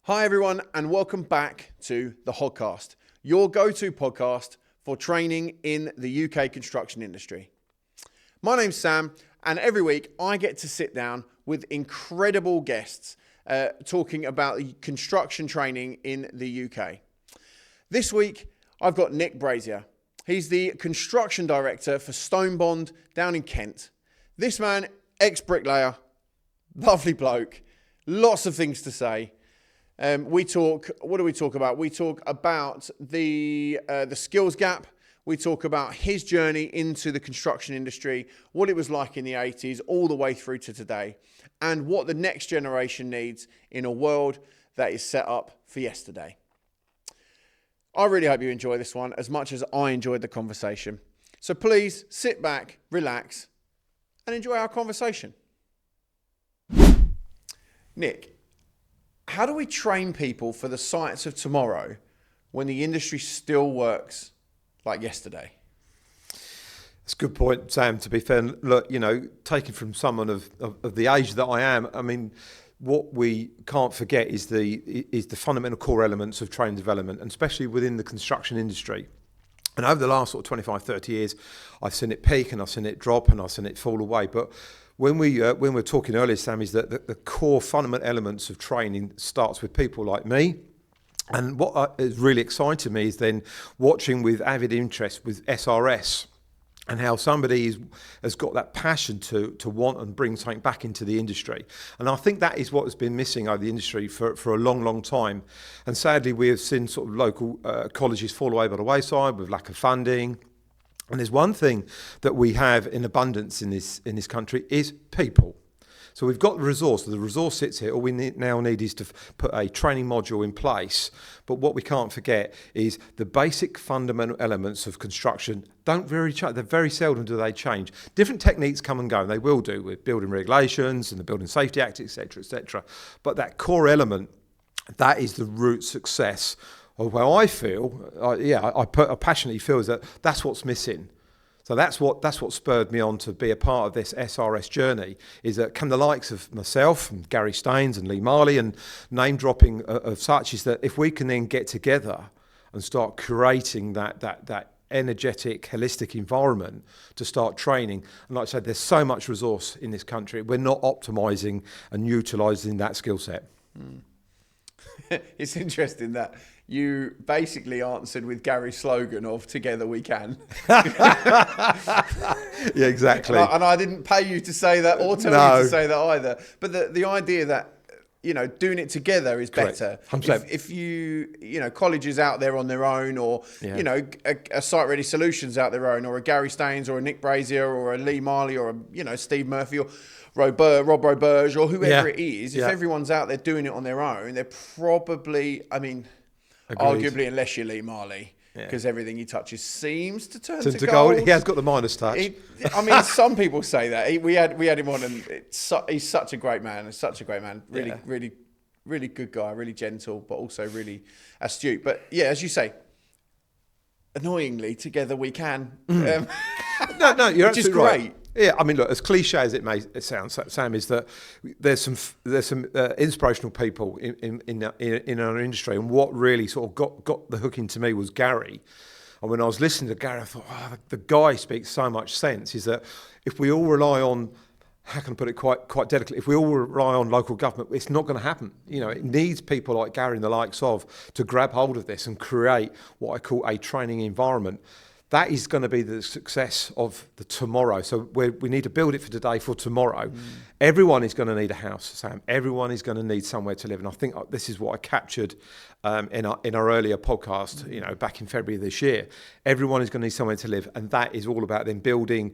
Hi everyone, and welcome back to the Hodcast, your go-to podcast for training in the UK construction industry. My name's Sam, and every week I get to sit down with incredible guests talking about construction training in the UK. This week I've got Nick Brasier. He's the construction director for Stonebond down in Kent. This man, ex-bricklayer, lovely bloke, lots of things to say. What do we talk about? We talk about the skills gap. We talk about his journey into the construction industry, what it was like in the 80s, all the way through to today, and what the next generation needs in a world that is set up for yesterday. I really hope you enjoy this one as much as I enjoyed the conversation. So please sit back, relax, and enjoy our conversation. Nick, how do we train people for the sites of tomorrow when the industry still works like yesterday? That's a good point, Sam, to be fair. Look, taken from someone of the age that I am, I mean, what we can't forget is the fundamental core elements of training development, and especially within the construction industry. And over the last sort of 25, 30 years, I've seen it peak and I've seen it drop and I've seen it fall away. But when we're talking earlier, Sam, is that the core fundamental elements of training starts with people like me. And what has really excited me is then watching with avid interest with SRS and how somebody has got that passion to want and bring something back into the industry. And I think that is what has been missing over the industry for a long, long time. And sadly, we have seen sort of local colleges fall away by the wayside with lack of funding. And there's one thing that we have in abundance in this country is people. So we've got the resource. The resource sits here. All we now need is to put a training module in place. But what we can't forget is the basic fundamental elements of construction don't very change. They're very seldom do they change. Different techniques come and go, and they will do with building regulations and the Building Safety Act, etc., etc. But that core element, that is the root success. Well, I feel, I passionately feel is that that's what's missing. So that's what spurred me on to be a part of this SRS journey, is that can the likes of myself and Garry Staines and Lee Marley and name dropping of such, is that if we can then get together and start creating that energetic, holistic environment to start training. And like I said, there's so much resource in this country. We're not optimising and utilising that skill set. It's interesting that you basically answered with Garry's slogan of "Together we can." Yeah, exactly. And I didn't pay you to say that or tell you to say that either. But the idea that doing it together is better. If colleges out there on their own, or a Site Ready Solutions out their own, or a Garry Staines or a Nick Brasier or a Lee Marley or a Steve Murphy or Rob Roberge or whoever it is, if everyone's out there doing it on their own, they're probably, Agreed. Arguably, unless you're Lee Marley, because everything he touches seems to turn to gold. He has got the Midas touch. Some people say that. We had him on, and he's such a great man. Really, really good guy. Really gentle, but also really astute. But yeah, as you say, annoyingly, together we can. No, you're which is great. Right. Yeah, I mean, look, as cliche as it may sound, Sam, is that there's some inspirational people in our industry, and what really sort of got the hook into me was Garry. And when I was listening to Garry, I thought, the guy speaks so much sense. Is that if we all rely on, how can I put it quite delicately, if we all rely on local government, it's not going to happen. It needs people like Garry and the likes of to grab hold of this and create what I call a training environment. That is going to be the success of the tomorrow. So we need to build it for today, for tomorrow. Everyone is going to need a house, Sam. Everyone is going to need somewhere to live. And I think this is what I captured in our earlier podcast, back in February of this year. Everyone is going to need somewhere to live. And that is all about then building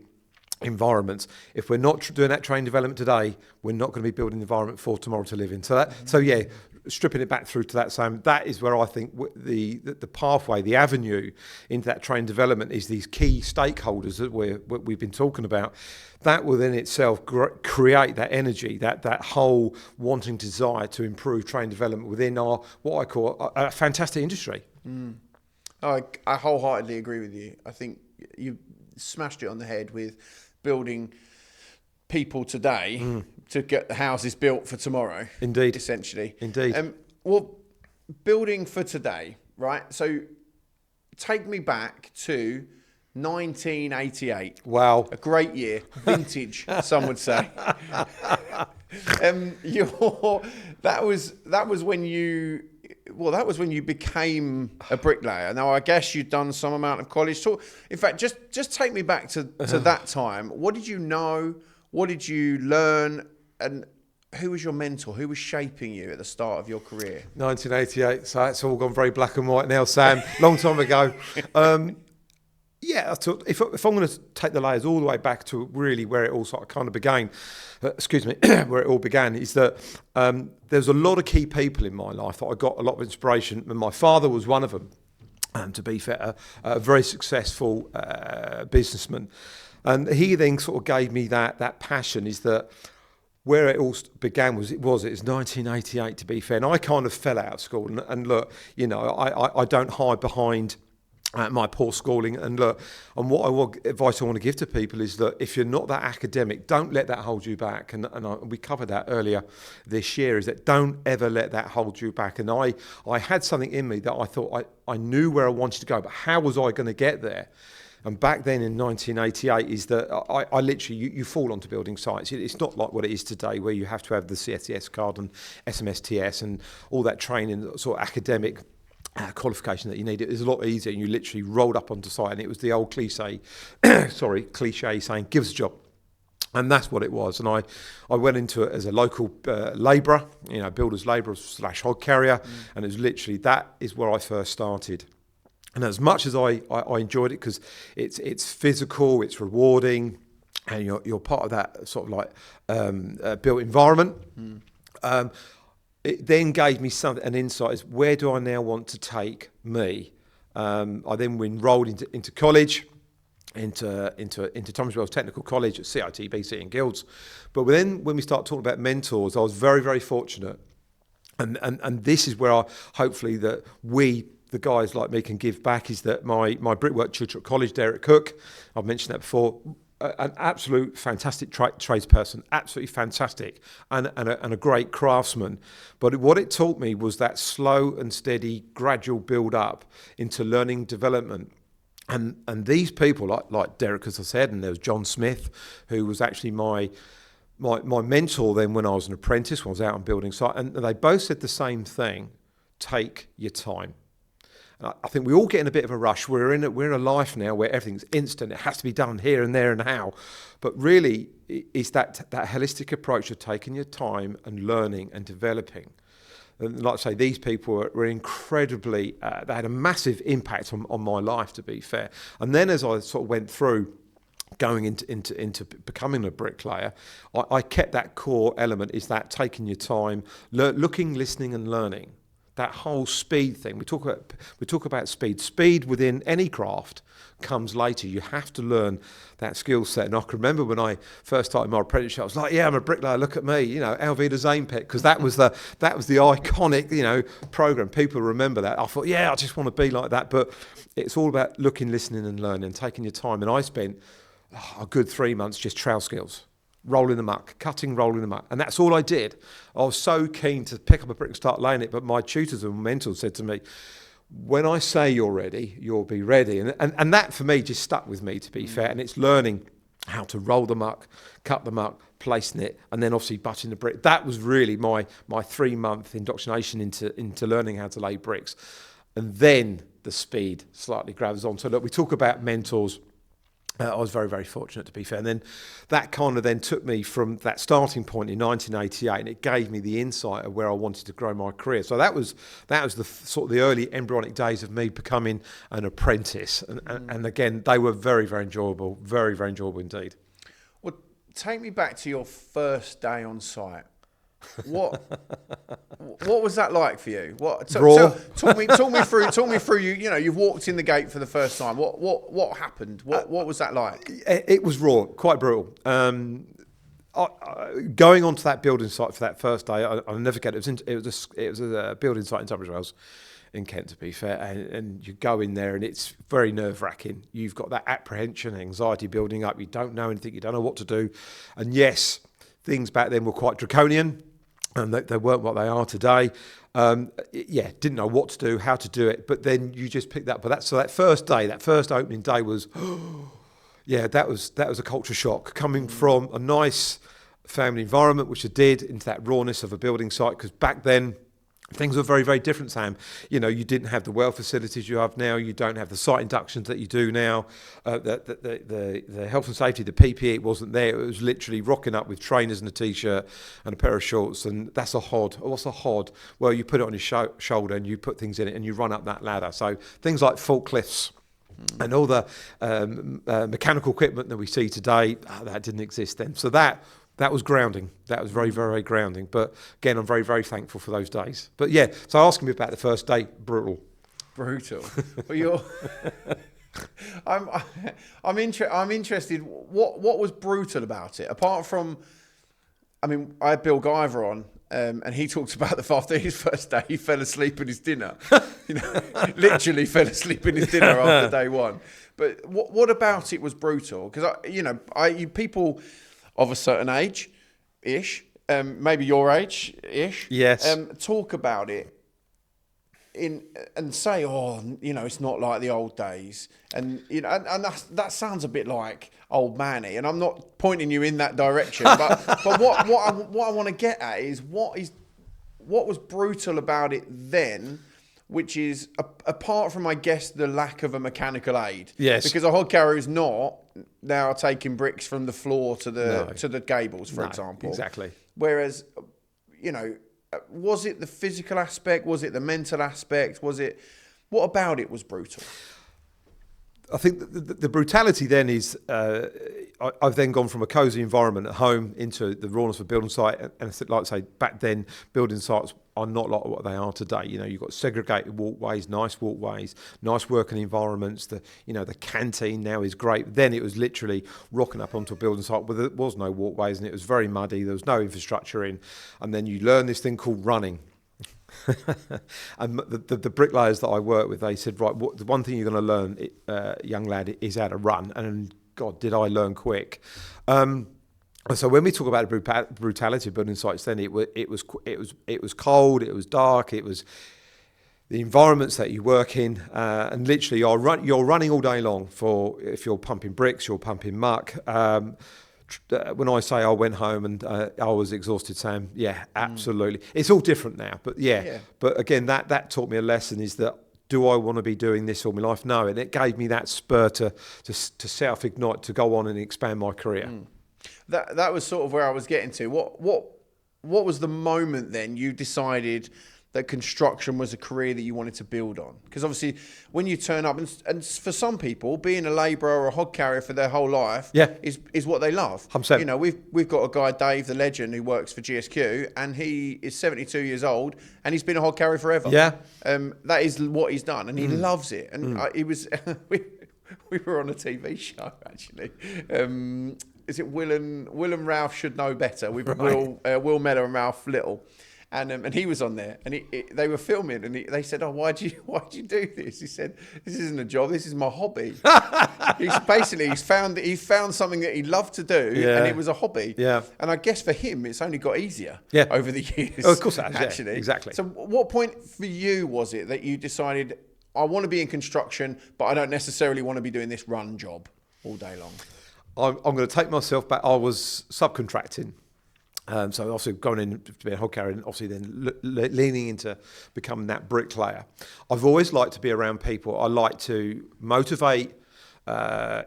environments. If we're not doing that training development today, we're not going to be building an environment for tomorrow to live in. So stripping it back through to that, Sam, that is where I think the pathway, the avenue into that training development is these key stakeholders that we've been talking about. That will in itself create that energy, that whole wanting desire to improve training development within our, what I call a fantastic industry. I wholeheartedly agree with you. I think you smashed it on the head with building people today to get the houses built for tomorrow. Indeed. Essentially. Indeed. Well, building for today, right? So take me back to 1988. Wow. A great year. Vintage, some would say. That was when you became a bricklayer. Now, I guess you'd done some amount of college. In fact, just take me back to that time. What did you know? What did you learn? And who was your mentor? Who was shaping you at the start of your career? 1988. So it's all gone very black and white now, Sam. Long time ago. Yeah, I thought if I'm going to take the layers all the way back to really where it all sort of kind of began, where it all began, is that there's a lot of key people in my life that I got a lot of inspiration, and my father was one of them. To be fair, a very successful businessman, and he then sort of gave me that passion. Is that where it all began was 1988, to be fair, and I kind of fell out of school. And look, I don't hide behind my poor schooling, and look, and what advice I want to give to people is that if you're not that academic, don't let that hold you back. And we covered that earlier this year, is that don't ever let that hold you back. And I had something in me that I thought I knew where I wanted to go, but how was I going to get there? And back then in 1988 is that I literally, you fall onto building sites. It's not like what it is today, where you have to have the CSCS card and SMSTS and all that training, sort of academic qualification that you need. It was a lot easier, and you literally rolled up onto site, and it was the old cliche saying, give us a job. And that's what it was. And I went into it as a local labourer, builder's labourer / hod carrier, and it was literally, that is where I first started. And as much as I enjoyed it, because it's physical, it's rewarding, and you're part of that sort of like built environment, it then gave me an insight as where do I now want to take me. I then enrolled into college, into Thomas Wells Technical College at CIT, BC and Guilds. But then when we start talking about mentors, I was very, very fortunate. And this is where hopefully that the guys like me can give back, is that my brickwork tutor at college, Derek Cook, I've mentioned that before, an absolute fantastic tradesperson, absolutely fantastic, and a great craftsman. But what it taught me was that slow and steady, gradual build up into learning development. And these people, like Derek, as I said, and there was John Smith, who was actually my mentor then when I was an apprentice, when I was out on building site, and they both said the same thing: take your time. I think we all get in a bit of a rush. We're in a life now where everything's instant. It has to be done here and there and how. But really, it's that holistic approach of taking your time and learning and developing. And like I say, these people were incredibly, they had a massive impact on my life, to be fair. And then as I sort of went through going into becoming a bricklayer, I kept that core element, is that taking your time, looking, listening and learning. That whole speed thing. We talk about speed. Speed within any craft comes later. You have to learn that skill set. And I can remember when I first started my apprenticeship, I was like, "Yeah, I'm a bricklayer. Look at me, Alvida Zanepet," because that was the iconic, program. People remember that. I thought, yeah, I just want to be like that. But it's all about looking, listening, and learning, taking your time. And I spent a good 3 months just trowel skills. Rolling the muck, rolling the muck. And that's all I did. I was so keen to pick up a brick and start laying it, but my tutors and mentors said to me, when I say you're ready, you'll be ready. And that for me just stuck with me, to be fair. And it's learning how to roll the muck, cut the muck, placing it, and then obviously butting the brick. That was really my 3-month indoctrination into learning how to lay bricks. And then the speed slightly grabs on. So look, we talk about mentors. I was very, very fortunate, to be fair. And then that kind of then took me from that starting point in 1988, and it gave me the insight of where I wanted to grow my career. So that was the sort of the early embryonic days of me becoming an apprentice. And again, they were very, very enjoyable, very, very enjoyable indeed. Well, take me back to your first day on site. What was that like for you? Talk me through. You've walked in the gate for the first time. What happened? What was that like? It was raw, quite brutal. Going onto that building site for that first day, I'll never forget it. It was a building site in Tunbridge Wells, in Kent, to be fair, and you go in there and it's very nerve-wracking. You've got that apprehension, anxiety building up. You don't know anything. You don't know what to do, and yes, things back then were quite draconian. And they weren't what they are today. Didn't know what to do, how to do it, but then you just picked that. But that first day, that first opening day was, that was a culture shock coming from a nice family environment, which I did, into that rawness of a building site. Because back then, things were very, very different, Sam. You didn't have the well facilities you have now. You don't have the site inductions that you do now. The health and safety, the PPE wasn't there. It was literally rocking up with trainers and a T-shirt and a pair of shorts. And that's a hod. What's a hod? Well, you put it on your shoulder and you put things in it and you run up that ladder. So things like forklifts and all the mechanical equipment that we see today, that didn't exist then. So that was grounding. That was very, very grounding. But again, I'm very, very thankful for those days. But yeah, so asking me about the first day, brutal. Brutal. Well, I'm interested. What was brutal about it? Apart from, I had Bill Guyver on, and he talks about the after his first day, he fell asleep in his dinner. Literally fell asleep in his dinner after day one. But what about it was brutal? Because people of a certain age-ish, maybe your age-ish, yes, talk about it and say, it's not like the old days, and that sounds a bit like old manny, and I'm not pointing you in that direction, but what I want to get at is what was brutal about it then, which is apart from, I guess, the lack of a mechanical aid. Yes. Because a hod carrier is not now taking bricks from the floor to the gables, for example. Exactly. Whereas, was it the physical aspect? Was it the mental aspect? What about it was brutal? I think the brutality then is, I've then gone from a cosy environment at home into the rawness of a building site. And like I say, back then, building sites are not like what they are today. You've got segregated walkways, nice working environments. The canteen now is great. Then it was literally rocking up onto a building site where there was no walkways and it was very muddy. There was no infrastructure in. And then you learn this thing called running. And the bricklayers that I work with, they said, right, the one thing you're going to learn, young lad, is how to run. And God, did I learn quick. So when we talk about the brutality of building sites, then it was cold, it was dark, it was the environments that you work in, and literally you're running all day long if you're pumping bricks, you're pumping muck. When I say I went home and I was exhausted, Sam, yeah, absolutely. It's all different now, but yeah. But again, that taught me a lesson, is that, do I want to be doing this all my life? No, and it gave me that spur to self-ignite, to go on and expand my career. That was sort of where I was getting to. What was the moment then you decided that construction was a career that you wanted to build on? Because obviously when you turn up, and for some people, being a labourer or a hod carrier for their whole life is what they love. 100%. We've got a guy, Dave, the legend, who works for GSQ, and he is 72 years old, and he's been a hod carrier forever. Yeah. That is what he's done, and he loves it. And he was... we were on a TV show, actually. Is it Will and Ralph Should Know Better? With Will Mellor and Ralph Little. And he was on there, and they were filming, and they said, "Oh, why'd you do this?" He said, "This isn't a job. This is my hobby." He's found something that he loved to do, and it was a hobby. Yeah. And I guess for him, it's only got easier. Over the years. Oh, of course, it has, actually, exactly. So, what point for you was it that you decided, I want to be in construction, but I don't necessarily want to be doing this run job all day long? I'm going to take myself back. I was subcontracting. So obviously going in to be a hod carrier, and obviously then leaning into becoming that bricklayer. I've always liked to be around people. I like to motivate,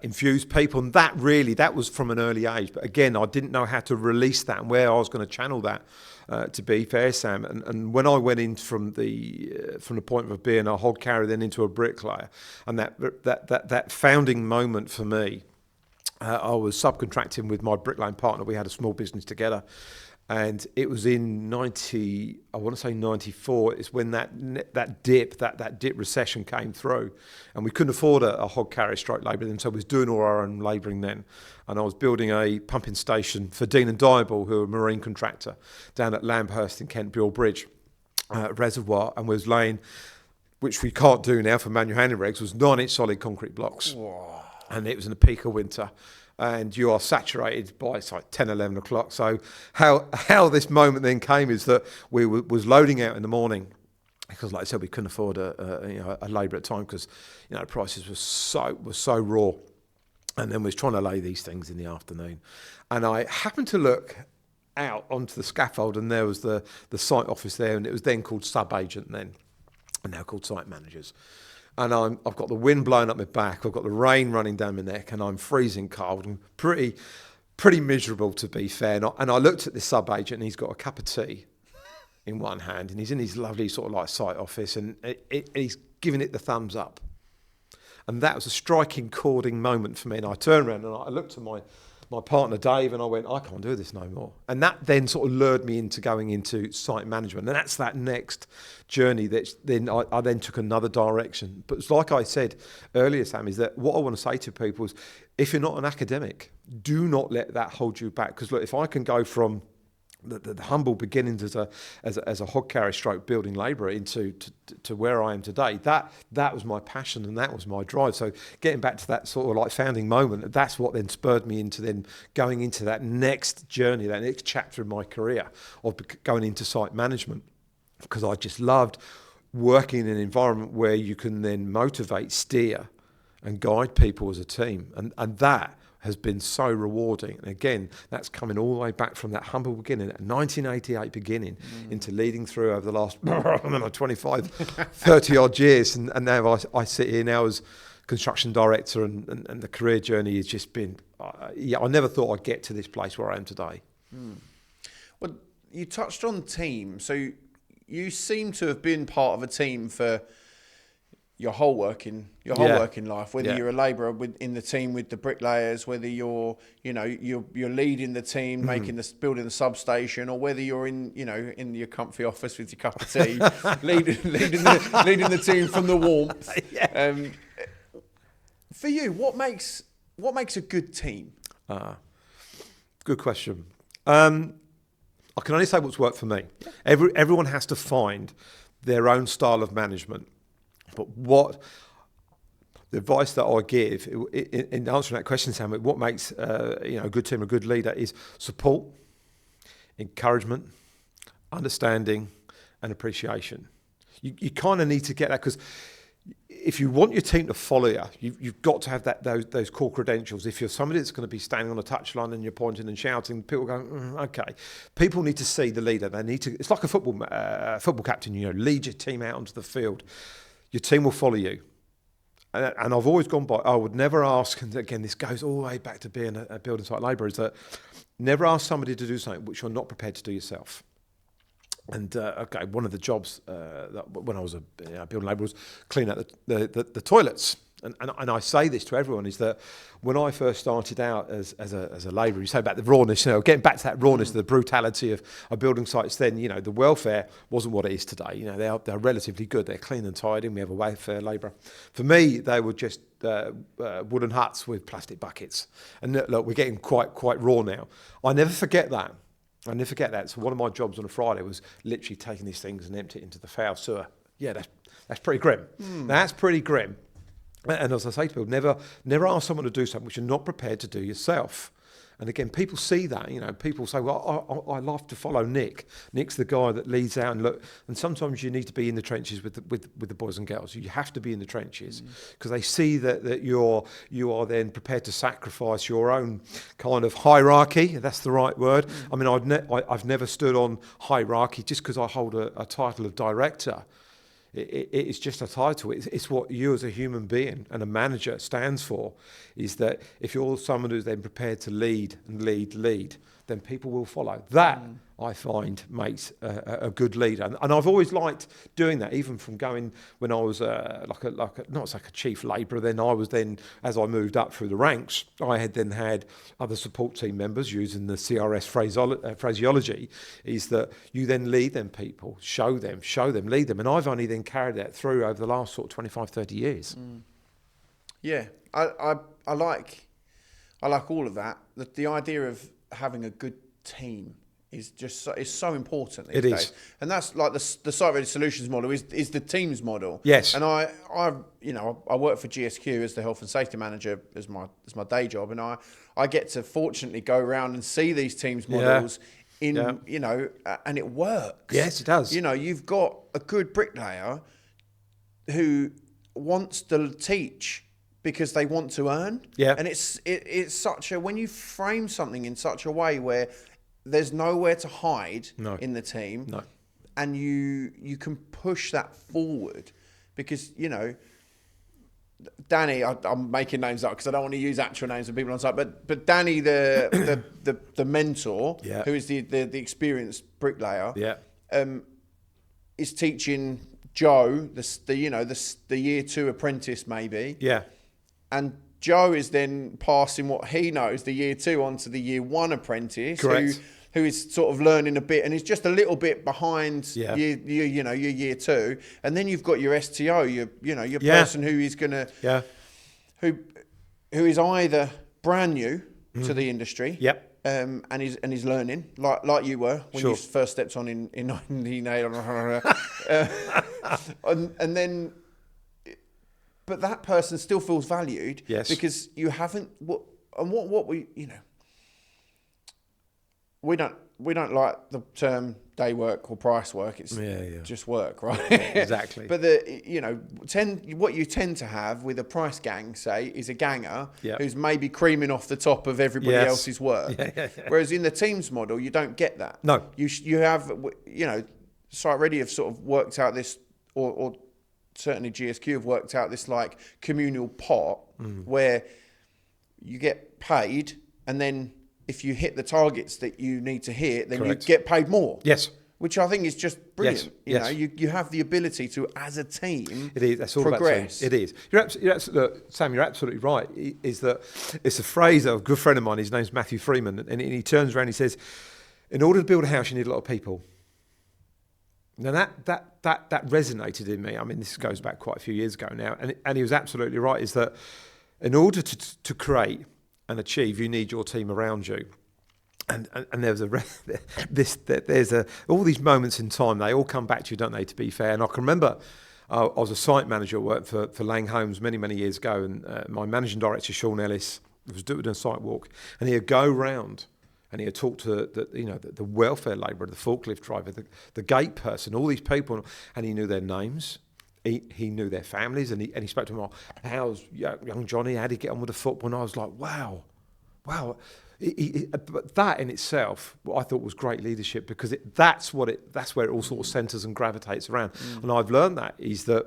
infuse people, and that was from an early age. But again, I didn't know how to release that and where I was going to channel that. To be fair, Sam, and when I went in from the point of being a hod carrier then into a bricklayer, and that founding moment for me. I was subcontracting with my bricklaying partner. We had a small business together, and it was in 94. It's when that dip recession came through, and we couldn't afford a hod carrier stroke labourer then, so we was doing all our own labouring then. And I was building a pumping station for Dean and Diable, who are a marine contractor, down at Lambhurst in Kent Buell Bridge reservoir, and was laying, which we can't do now for manual handling regs, was 9-inch solid concrete blocks. Whoa. And it was in the peak of winter, and you are saturated by, it's like 10, 11 o'clock. So how this moment then came is that we was loading out in the morning, because like I said, we couldn't afford a labour at the time, because prices were so raw. And then we was trying to lay these things in the afternoon. And I happened to look out onto the scaffold, and there was the site office there, and it was then called sub-agent then, and now called site managers. And I've got the wind blowing up my back, I've got the rain running down my neck, and I'm freezing cold and pretty miserable, to be fair. And I looked at this sub-agent, and he's got a cup of tea in one hand, and he's in his lovely sort of like site office, and he's giving it the thumbs up. And that was a striking chording moment for me. And I turned around and I looked at my partner, Dave, and I went, I can't do this no more. And that then sort of lured me into going into site management. And that's that next journey that then I then took another direction. But it's like I said earlier, Sam, is that what I want to say to people is, if you're not an academic, do not let that hold you back. Because look, if I can go from the humble beginnings as a hod carrier stroke building labourer into to where I am today, that was my passion and that was my drive. So getting back to that sort of like founding moment, that's what then spurred me into then going into that next journey, that next chapter of my career of going into site management, because I just loved working in an environment where you can then motivate, steer and guide people as a team, and that has been so rewarding. And again, that's coming all the way back from that humble beginning, that 1988 beginning, into leading through over the last 25, 30 odd years. And now I sit here now as construction director, and the career journey has just been, I never thought I'd get to this place where I am today. Well, you touched on team. So you seem to have been part of a team for your whole working life, whether you're a labourer in the team with the bricklayers, whether you're leading the team, building the substation, or whether you're in your comfy office with your cup of tea, leading the team from the warmth. For you, what makes a good team? Good question. I can only say what's worked for me. Everyone has to find their own style of management. But what the advice that I give in answering that question, Sam, what makes a good team, a good leader, is support, encouragement, understanding, and appreciation. You kind of need to get that, because if you want your team to follow you've got to have those core credentials. If you're somebody that's going to be standing on a touchline and you're pointing and shouting, people go, okay. People need to see the leader. They need to. It's like a football captain. Lead your team out onto the field. Your team will follow you. And I've always gone by, I would never ask, and again, this goes all the way back to being a building site labourer, is that never ask somebody to do something which you're not prepared to do yourself. And one of the jobs that when I was a building labourer was clean out the toilets. And I say this to everyone, is that when I first started out as a labourer, you say about the rawness, getting back to that rawness, the brutality of building sites then, the welfare wasn't what it is today. They're relatively good. They're clean and tidy, and we have a welfare labourer. For me, they were just wooden huts with plastic buckets. And look, we're getting quite raw now. I never forget that. So one of my jobs on a Friday was literally taking these things and empty it into the foul sewer. Yeah, that's pretty grim. That's pretty grim. And as I say to people, never ask someone to do something which you're not prepared to do yourself. And again, people see that. People say, well, I love to follow Nick. Nick's the guy that leads out and look. And sometimes you need to be in the trenches with the boys and girls. You have to be in the trenches, because they see that you are then prepared to sacrifice your own kind of hierarchy. If that's the right word. I mean, I've never stood on hierarchy just because I hold a title of director. It's just a title. It's what you as a human being and a manager stands for, is that if you're someone who's then prepared to lead, then people will follow. That, I find, makes a good leader. And I've always liked doing that, even from going when I was not like a chief labourer. Then I was as I moved up through the ranks, I had other support team members, using the CRS phraseology, is that you then lead them people, show them, lead them. And I've only then carried that through over the last sort of 25, 30 years. Yeah, I like all of that. The idea of having a good team is so important these It days. is. And that's like the site ready solutions model is the teams model. Yes. And I work for GSQ as the health and safety manager as my day job, and I get to fortunately go around and see these teams models and it works. Yes, it does. You've got a good bricklayer who wants to teach because they want to earn. Yeah. And it's such a, when you frame something in such a way where there's nowhere to hide in the team. No. And you can push that forward because, Danny, I'm making names up because I don't want to use actual names of people on site, but Danny, the mentor, who is the experienced bricklayer, is teaching Joe, the year 2 apprentice maybe. Yeah. And Joe is then passing what he knows, the year 2, onto the year 1 apprentice. Correct. Who is sort of learning a bit and is just a little bit behind your year 2. And then you've got your STO, your person who is gonna who is either brand new to the industry. Yep. And he's learning like you were when you first stepped on in 1980. And then, but that person still feels valued. Yes. Because you haven't we don't like the term day work or price work. It's just work, right? Exactly. But what you tend to have with a price gang, say, is a ganger who's maybe creaming off the top of everybody else's work. Whereas in the teams model, you don't get that. No. You have, Site Ready have sort of worked out this, or certainly GSQ have worked out this like communal pot where you get paid, and then if you hit the targets that you need to hit, then you get paid more. Yes. Which I think is just brilliant. Yes. You have the ability to, as a team, it is. That's all progress. About team. It is. Sam, you're absolutely right. Is that it's a phrase of a good friend of mine. His name's Matthew Freeman, and he turns around and he says, "In order to build a house, you need a lot of people." Now that resonated in me. I mean, this goes back quite a few years ago now, and he was absolutely right. Is that in order to create and achieve, you need your team around you. And there's all these moments in time, they all come back to you, don't they, to be fair. And I can remember I was a site manager, worked for Lang Homes many years ago, and my managing director, Sean Ellis, was doing a site walk, and he'd go round and he'd talk to the welfare labourer, the forklift driver, the gate person, all these people, and he knew their names. He knew their families, and he spoke to them. How's young Johnny? How'd he get on with the football? And I was like, wow. But that in itself, what I thought was great leadership, because that's where it all sort of centres and gravitates around. And I've learned that is that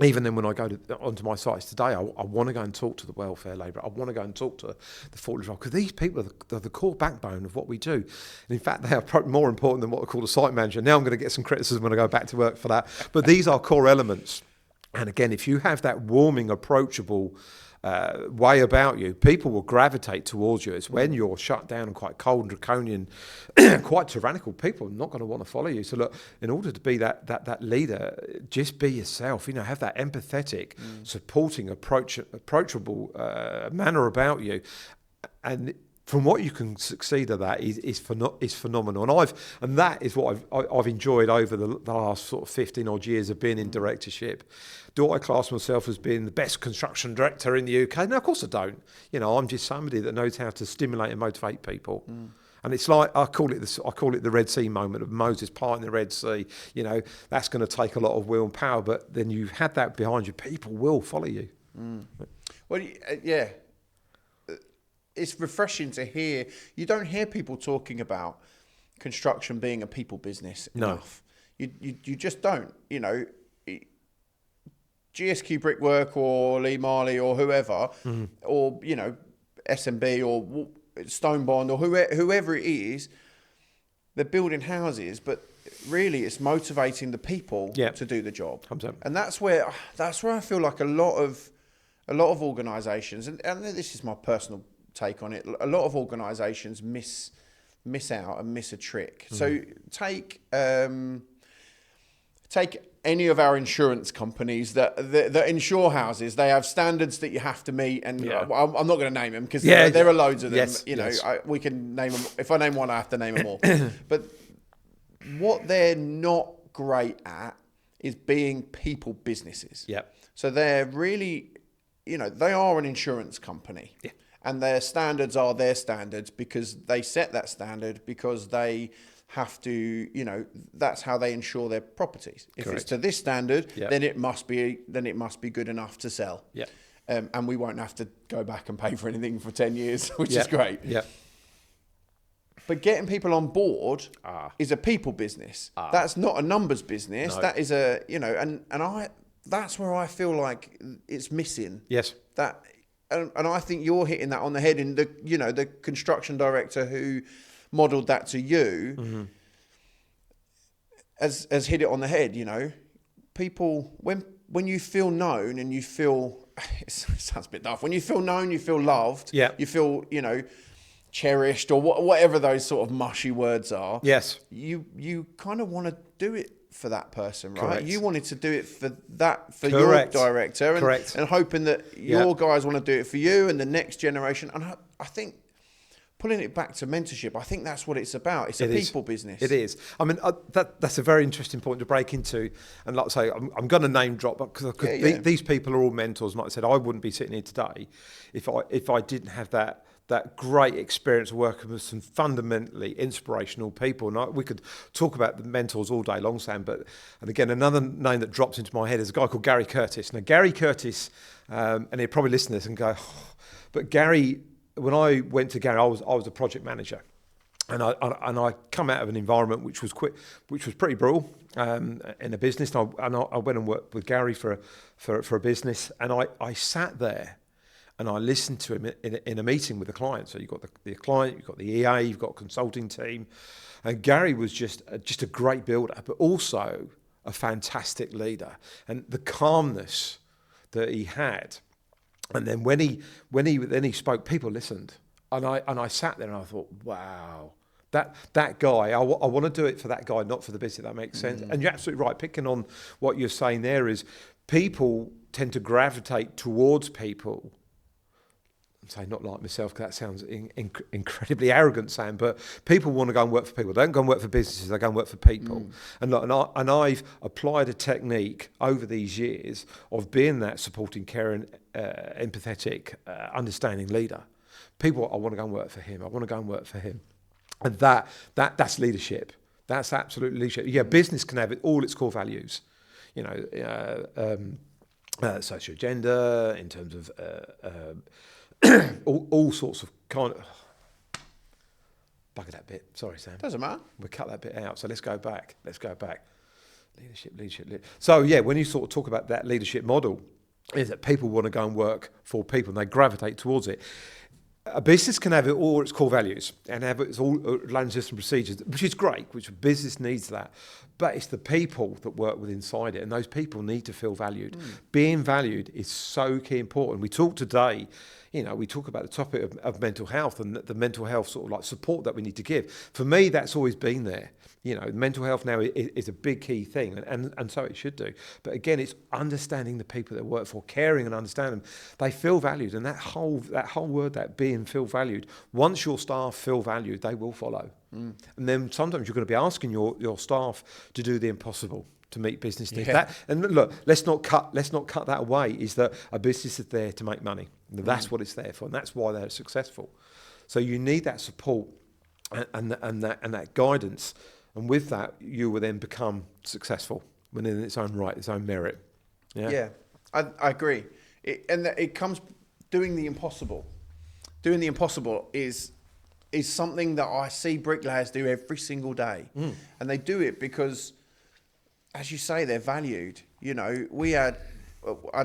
even then when I go onto my sites today, I want to go and talk to the welfare labourer. I want to go and talk to the forklift driver, because these people are the core backbone of what we do. And in fact, they are probably more important than what I call a site manager. Now I'm going to get some criticism when I go back to work for that. But these are core elements. And again, if you have that warming, approachable way about you, people will gravitate towards you. It's when you're shut down and quite cold and draconian, quite tyrannical, people are not going to want to follow you. So look, in order to be that leader, just be yourself. Have that empathetic, supporting, approachable manner about you, and from what you can succeed at that is phenomenal. And that is what I've enjoyed over the last sort of 15 odd years of being in directorship. Do I class myself as being the best construction director in the UK? No, of course I don't. I'm just somebody that knows how to stimulate and motivate people. And it's like, I call it the Red Sea moment of Moses parting the Red Sea. That's going to take a lot of will and power, but then you had that behind you, people will follow you. Well, yeah. It's refreshing to hear. You don't hear people talking about construction being a people business enough. You just don't. GSQ Brickwork or Lee Marley or whoever, or SMB or Stonebond or whoever it is, they're building houses, but really it's motivating the people to do the job. And that's where I feel like a lot of organisations, and this is my personal take on it, a lot of organisations miss out and miss a trick. So take take any of our insurance companies that insure houses. They have standards that you have to meet, and I'm not going to name them because there are loads of them. Yes, we can name them. If I name one, I have to name them all. But what they're not great at is being people businesses. Yeah. So they're really, they are an insurance company. Yeah. And their standards are their standards because they set that standard because they have to, that's how they insure their properties. If Correct. it's to this standard, then it must be good enough to sell. Yeah. And we won't have to go back and pay for anything for 10 years, which is great. Yeah. But getting people on board is a people business. That's not a numbers business. No. That is that's where I feel like it's missing. Yes. And I think you're hitting that on the head. And the construction director who modelled that to you has hit it on the head. People when you feel known and you feel it sounds a bit daft. When you feel known, you feel loved. Yeah. You feel cherished or whatever those sort of mushy words are. Yes. You kind of want to do it for that person, right? Correct. You wanted to do it for your Correct. director and hoping that your guys want to do it for you and the next generation. And I think pulling it back to mentorship, I think that's what it's about. It's a people business. It is. I mean, that's a very interesting point to break into. And like I say, I'm going to name drop because these people are all mentors. And like I said, I wouldn't be sitting here today if I didn't have that great experience of working with some fundamentally inspirational people. And we could talk about the mentors all day long, Sam, and again, another name that drops into my head is a guy called Garry Curtis. Now, Garry Curtis, and he'll probably listen to this and go, but Garry, when I went to Garry, I was a project manager. And I come out of an environment which was pretty brutal in a business. And I went and worked with Garry for a business, and I sat there and I listened to him in a meeting with a client. So you've got the client, you've got the EA, you've got a consulting team. And Garry was just a great builder, but also a fantastic leader. And the calmness that he had. And then when he spoke, people listened. And I sat there and I thought, wow, that guy, I want to do it for that guy, not for the business, if that makes sense. And you're absolutely right. Picking on what you're saying there is people tend to gravitate towards people. Say not like myself, because that sounds incredibly arrogant, Sam, but people want to go and work for people. They don't go and work for businesses, they go and work for people. And I've applied a technique over these years of being that supporting, caring, empathetic, understanding leader. People, I want to go and work for him. I want to go and work for him. And that's leadership. That's absolute leadership. Yeah, business can have all its core values. Social agenda, in terms of all sorts of kind of... Bugger that bit. Sorry, Sam. Doesn't matter. We'll cut that bit out. So let's go back. Leadership. So yeah, when you sort of talk about that leadership model, is that people want to go and work for people and they gravitate towards it. A business can have all its core values and have its all land system procedures, which is great, which a business needs that. But it's the people that work with inside it, and those people need to feel valued. Being valued is so key important. We talk today, we talk about the topic of mental health and the mental health sort of like support that we need to give. For me, that's always been there. Mental health now is a big key thing, and so it should do. But again, it's understanding the people that work for, caring and understanding them. They feel valued, and that whole word, that being feel valued. Once your staff feel valued, they will follow. And then sometimes you're going to be asking your staff to do the impossible to meet business needs. And look, let's not cut that away. Is that a business is there to make money? That's what it's there for, and that's why they're successful. So you need that support and that guidance. And with that, you will then become successful within its own right, its own merit. Yeah, I agree. It comes doing the impossible. Doing the impossible is something that I see bricklayers do every single day. And they do it because, as you say, they're valued. We had... I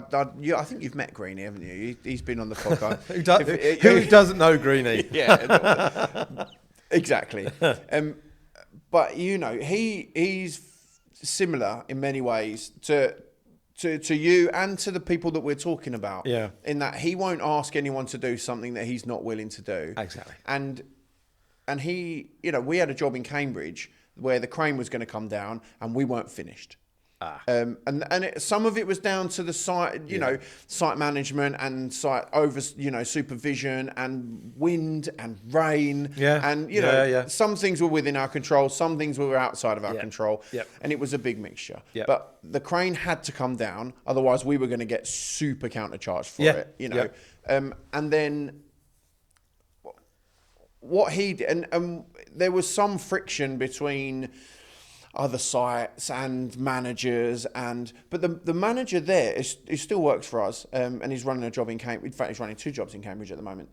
think you've met Greenie, haven't you? He's been on the podcast. Who doesn't know Greenie? Yeah, exactly. But he's similar in many ways to you and to the people that we're talking about. Yeah. In that he won't ask anyone to do something that he's not willing to do. Exactly. And he, we had a job in Cambridge where the crane was going to come down and we weren't finished. Some of it was down to the site, site management and site supervision and wind and rain. Some things were within our control, some things were outside of our control, and it was a big mixture. But the crane had to come down, otherwise we were going to get super countercharged for it. And then what he did, and there was some friction between other sites and managers, but the manager there he still works for us, and he's running a job in Cambridge. In fact, he's running 2 jobs in Cambridge at the moment.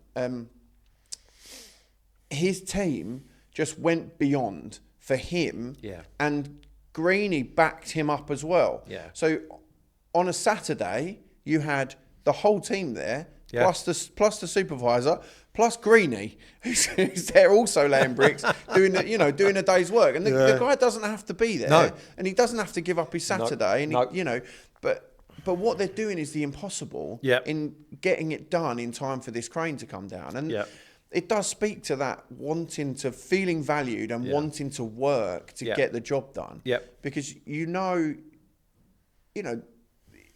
His team just went beyond for him, and Greeny backed him up as well. So on a Saturday, you had the whole team there, plus the supervisor, plus Greeny, who's there also laying bricks, doing a day's work, and the guy doesn't have to be there, and he doesn't have to give up his Saturday, but what they're doing is the impossible in getting it done in time for this crane to come down, and it does speak to that feeling valued and wanting to work to get the job done, because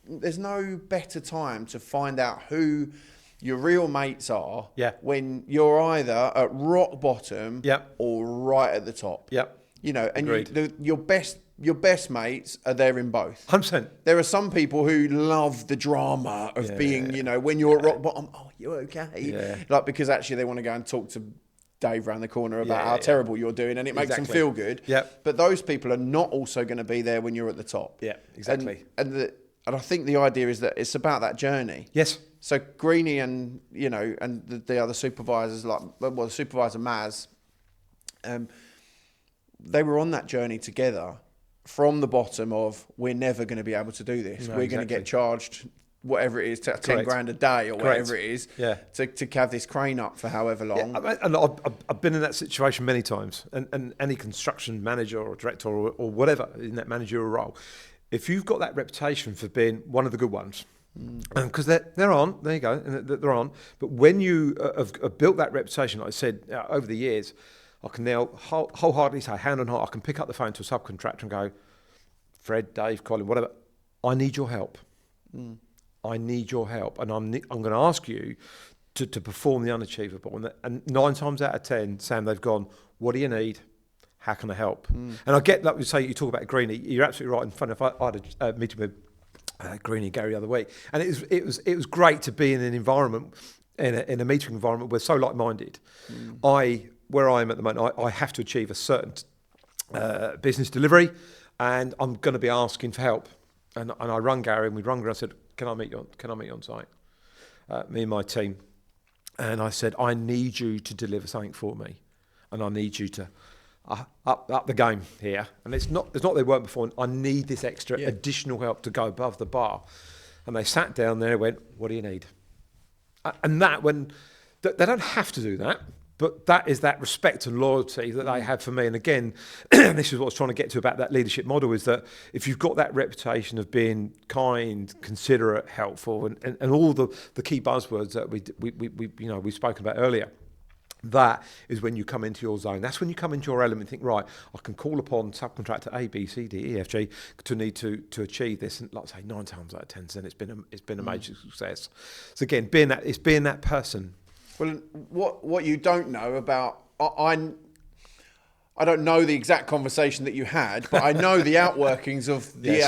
there's no better time to find out who your real mates are when you're either at rock bottom or right at the top. And your best mates are there in both. 100%. There are some people who love the drama of being, when you're at rock bottom, oh, you're okay. Like, because actually they want to go and talk to Dave around the corner about how terrible you're doing, and it makes them feel good. But those people are not also going to be there when you're at the top. And I think the idea is that it's about that journey. Yes. So Greeny and the other supervisors, the supervisor Maz, they were on that journey together from the bottom of, we're never going to be able to do this. We're going to get charged whatever it is, 10 grand a day or whatever it is, to have this crane up for however long. And I've been in that situation many times, and any construction manager or director or whatever in that managerial role, if you've got that reputation for being one of the good ones, because they're on, there you go, and they're on. But when you have built that reputation, like I said, over the years, I can now wholeheartedly say, hand on heart, I can pick up the phone to a subcontractor and go, Fred, Dave, Colin, whatever, I need your help. I need your help, and I'm going to ask you to perform the unachievable. And 9 times out of 10, Sam, they've gone, what do you need? How can I help? And I get, like you say, you talk about Greeny, you're absolutely right. In front of, I had a meeting with Greeny and Garry the other week, and it was great to be in an environment, in a meeting environment where so like-minded. Where I am at the moment, I have to achieve a certain business delivery, and I'm going to be asking for help. And I rung Garry, and we rung her. I said, "Can I meet you on site?" Me and my team, and I said, "I need you to deliver something for me, and I need you to up the game here." And it's not they weren't before. I need this extra additional help to go above the bar. And they sat down there and went, "What do you need?" And that, when they don't have to do that, but that is that respect and loyalty that they have for me. And again, this is what I was trying to get to about that leadership model, is that if you've got that reputation of being kind, considerate, helpful, and all the key buzzwords that we've spoken about earlier, that is when you come into your zone. That's when you come into your element and think, right, I can call upon subcontractor A, B, C, D, E, F, G to need to achieve this. And like I say, 9 times out of 10, then it's been a major success. So again, being that person. Well, what you don't know about, I don't know the exact conversation that you had, but I know the outworkings of It's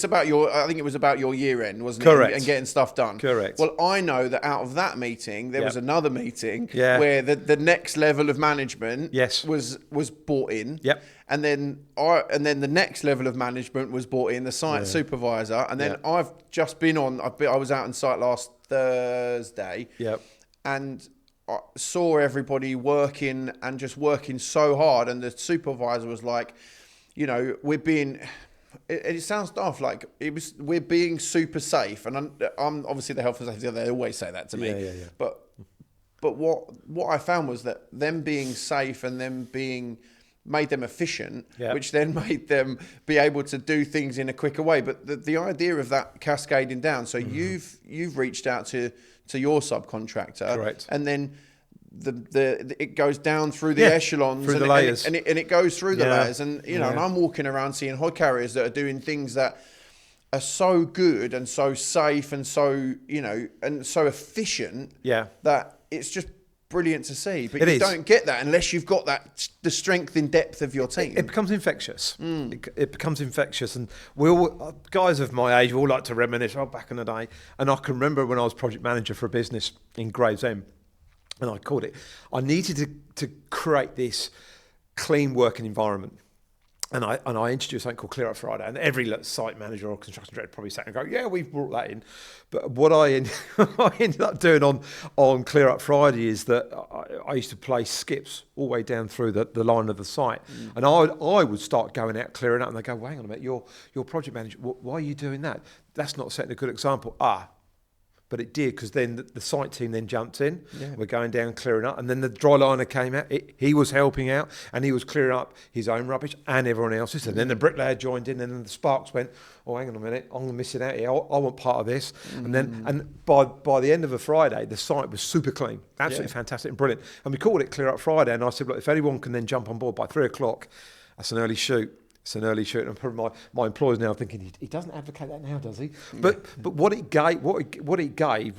about I think it was about your year end, wasn't it? Correct. And getting stuff done. Correct. Well, I know that out of that meeting, there was another meeting where the next level of management was brought in. Yep. And then the next level of management was brought in, the site supervisor. And then I've just been I was out on site last Thursday. Yep. And I saw everybody working so hard, and the supervisor was like, we're being, it sounds daft, like we're being super safe, and I'm obviously the health and safety, they always say that to me, but what I found was that them being safe and them being made them efficient, which then made them be able to do things in a quicker way. But the idea of that cascading down, so you've reached out to your subcontractor, correct, and then it goes down through the echelons, through the layers, and it goes through the layers, and you know, Yeah. and I'm walking around seeing hod carriers that are doing things that are so good and so safe and so, you know, and so efficient, Yeah. that it's just brilliant to see. But It you is. don't get that unless you've got the strength in depth of your team. It becomes infectious. It becomes infectious, and we all, guys of my age, we all like to reminisce. Oh, back in the day, and I can remember when I was project manager for a business in Gravesend, and I called it. I needed to create this clean working environment. And I introduced something called Clear Up Friday, and every site manager or construction director probably sat and go, yeah, we've brought that in. But what I ended up doing on Clear Up Friday is that I used to place skips all the way down through the line of the site. And I would start going out, clearing up, and they go, well, hang on a minute, you're project manager, why are you doing that? That's not setting a good example. But it did, because then the site team then jumped in. Yeah. We're going down, clearing up, and then the dry liner came out. He was helping out, and he was clearing up his own rubbish and everyone else's. And then the bricklayer joined in, and then the sparks went, oh, hang on a minute, I'm missing out here. I want part of this. And by the end of a Friday, the site was super clean, absolutely fantastic and brilliant. And we called it Clear Up Friday, and I said, look, if anyone can then jump on board by 3 o'clock, that's an early shoot. It's an early shoot, and probably my employers now thinking he doesn't advocate that now, does he? But what it gave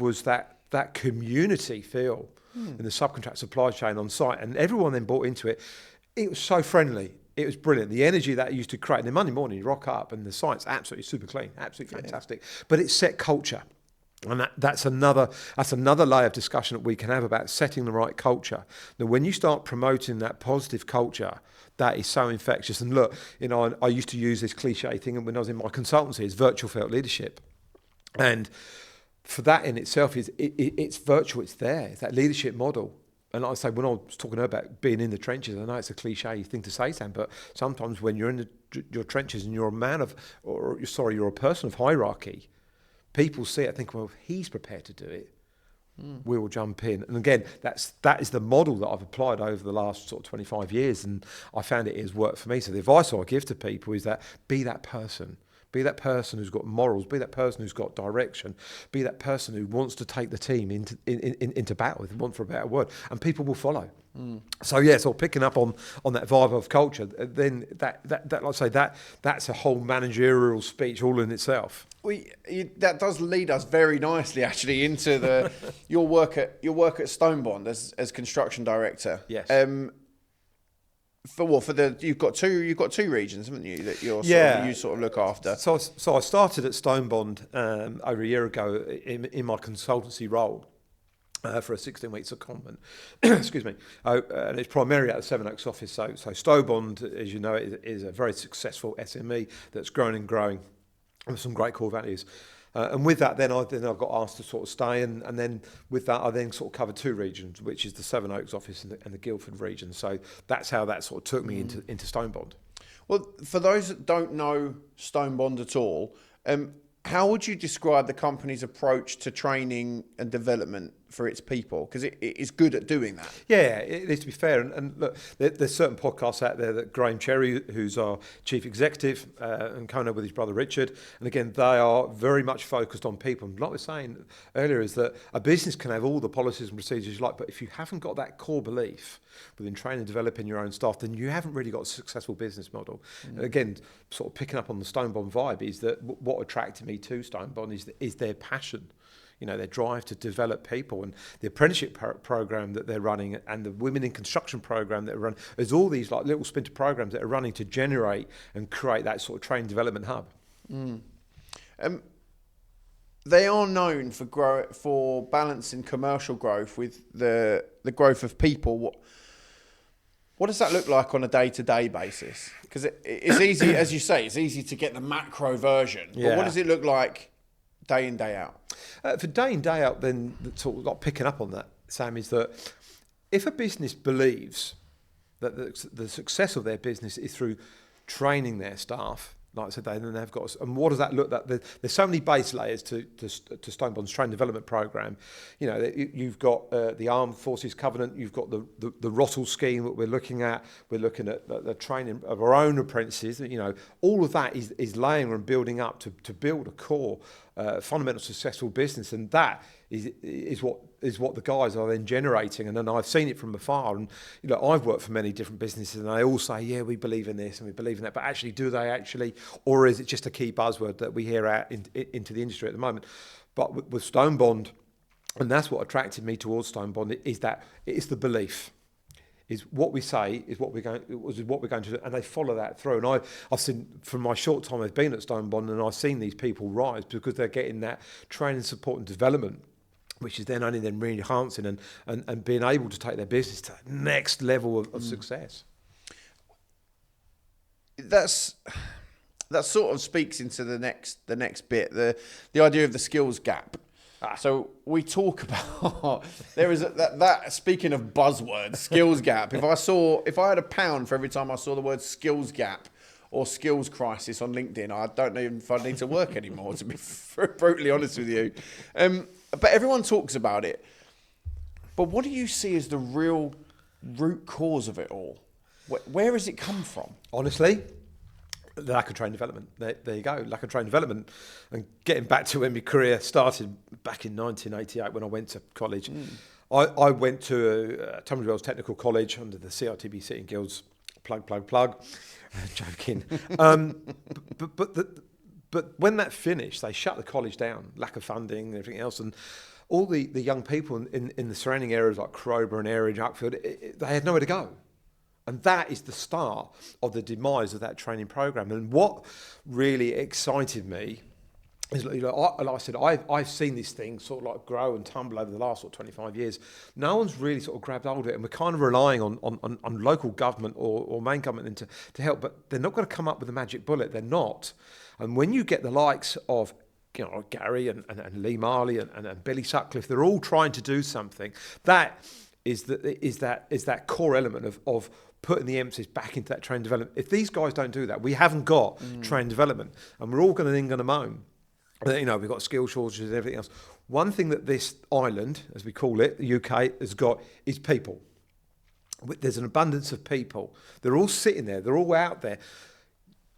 was that community feel in the subcontract supply chain on site, and everyone then bought into it. It was so friendly. It was brilliant. The energy that it used to create. And then Monday morning, you rock up, and the site's absolutely super clean, absolutely fantastic. But it set culture. And that's another layer of discussion that we can have about setting the right culture. Now, when you start promoting that positive culture, that is so infectious. And look, you know, I used to use this cliche thing when I was in my consultancy, is virtual felt leadership. And for that in itself, it's virtual, it's there, it's that leadership model. And like I say, when I was talking about being in the trenches, I know it's a cliche thing to say, Sam, but sometimes when you're in your trenches and you're you're a person of hierarchy, people see it and think, well, if he's prepared to do it, we will jump in. And again, that is the model that I've applied over the last sort of 25 years, and I found it has worked for me. So the advice I give to people is that be that person. Be that person who's got morals, be that person who's got direction, be that person who wants to take the team into battle, if you want for a better word, and people will follow. So picking up on that vibe of culture, then that like I say, that's a whole managerial speech all in itself. That does lead us very nicely actually into your work at Stonebond as construction director. Yes. You've got two regions, haven't you, that you sort of look after? So I started at Stonebond over a year ago in my consultancy role for a 16 weeks secondment. Excuse me. And it's primarily at the Sevenoaks office. So Stonebond, as you know, is a very successful SME that's grown and growing with some great core values. And with that, then I got asked to sort of stay, and then with that, I then sort of covered two regions, which is the Sevenoaks office and the Guildford region. So that's how that sort of took me into Stonebond. Well, for those that don't know Stonebond at all, how would you describe the company's approach to training and development for its people? Because it is good at doing that. Yeah, it is, to be fair. And look, there's certain podcasts out there that Graham Cherry, who's our chief executive, and co-owner with his brother Richard, and again, they are very much focused on people. And like we were saying earlier, is that a business can have all the policies and procedures you like, but if you haven't got that core belief within training and developing your own staff, then you haven't really got a successful business model. And again, sort of picking up on the Stonebond vibe, is that what attracted me to Stonebond is their passion. You know, their drive to develop people, and the apprenticeship program that they're running, and the women in construction program that are running. There's all these like little splinter programs that are running to generate and create that sort of training development hub. They are known for balancing commercial growth with the growth of people. What does that look like on a day-to-day basis? Because it's easy, as you say, it's easy to get the macro version. But what does it look like day in, day out? For day in, day out, then sort of like picking up on that, Sam, is that if a business believes that the success of their business is through training their staff, like I said, they've got. And what does that look like? There's so many base layers to Stonebond's training development program. You know, you've got the Armed Forces Covenant. You've got the Rottle scheme that we're looking at. We're looking at the training of our own apprentices. You know, all of that is laying and building up to build a core fundamental successful business, and that is what the guys are then generating. And then I've seen it from afar, and I've worked for many different businesses, and they all say, yeah, we believe in this and we believe in that, but actually, do they actually, or is it just a key buzzword that we hear out into the industry at the moment? But with Stonebond, and that's what attracted me towards Stonebond, is that it's the belief. Is what we say is what we're going to do, and they follow that through. And I've seen, from my short time I've been at Stonebond, and I've seen these people rise because they're getting that training, support, and development, which is then only really enhancing and being able to take their business to that next level of success. That sort of speaks into the next bit, the idea of the skills gap. So we talk about there is that speaking of buzzwords, skills gap. If I had £1 for every time I saw the word skills gap or skills crisis on LinkedIn, I don't know if I need to work anymore, to be brutally honest with you. But everyone talks about it. But what do you see as the real root cause of it all? Where has it come from? Honestly, the lack of training development. There you go, lack of training development. And getting back to when my career started back in 1988 when I went to college, I went to Tunbridge Wells Technical College under the CITB Sitting Guilds, plug. Joking. But when that finished, they shut the college down, lack of funding and everything else. And all the young people in the surrounding areas like Crowborough and Eridge, Uckfield, they had nowhere to go. And that is the start of the demise of that training program. And what really excited me is, like I said, I've seen this thing sort of like grow and tumble over the last sort of 25 years. No one's really sort of grabbed hold of it, and we're kind of relying on local government or main government to help, but they're not going to come up with a magic bullet. They're not. And when you get the likes of Garry and Lee Marley and Billy Sutcliffe, they're all trying to do something. That is that core element of putting the emphasis back into that training development. If these guys don't do that, we haven't got training development, and we're all going to moan. We've got skill shortages and everything else. One thing that this island, as we call it, the UK, has got is people. There's an abundance of people. They're all sitting there. They're all out there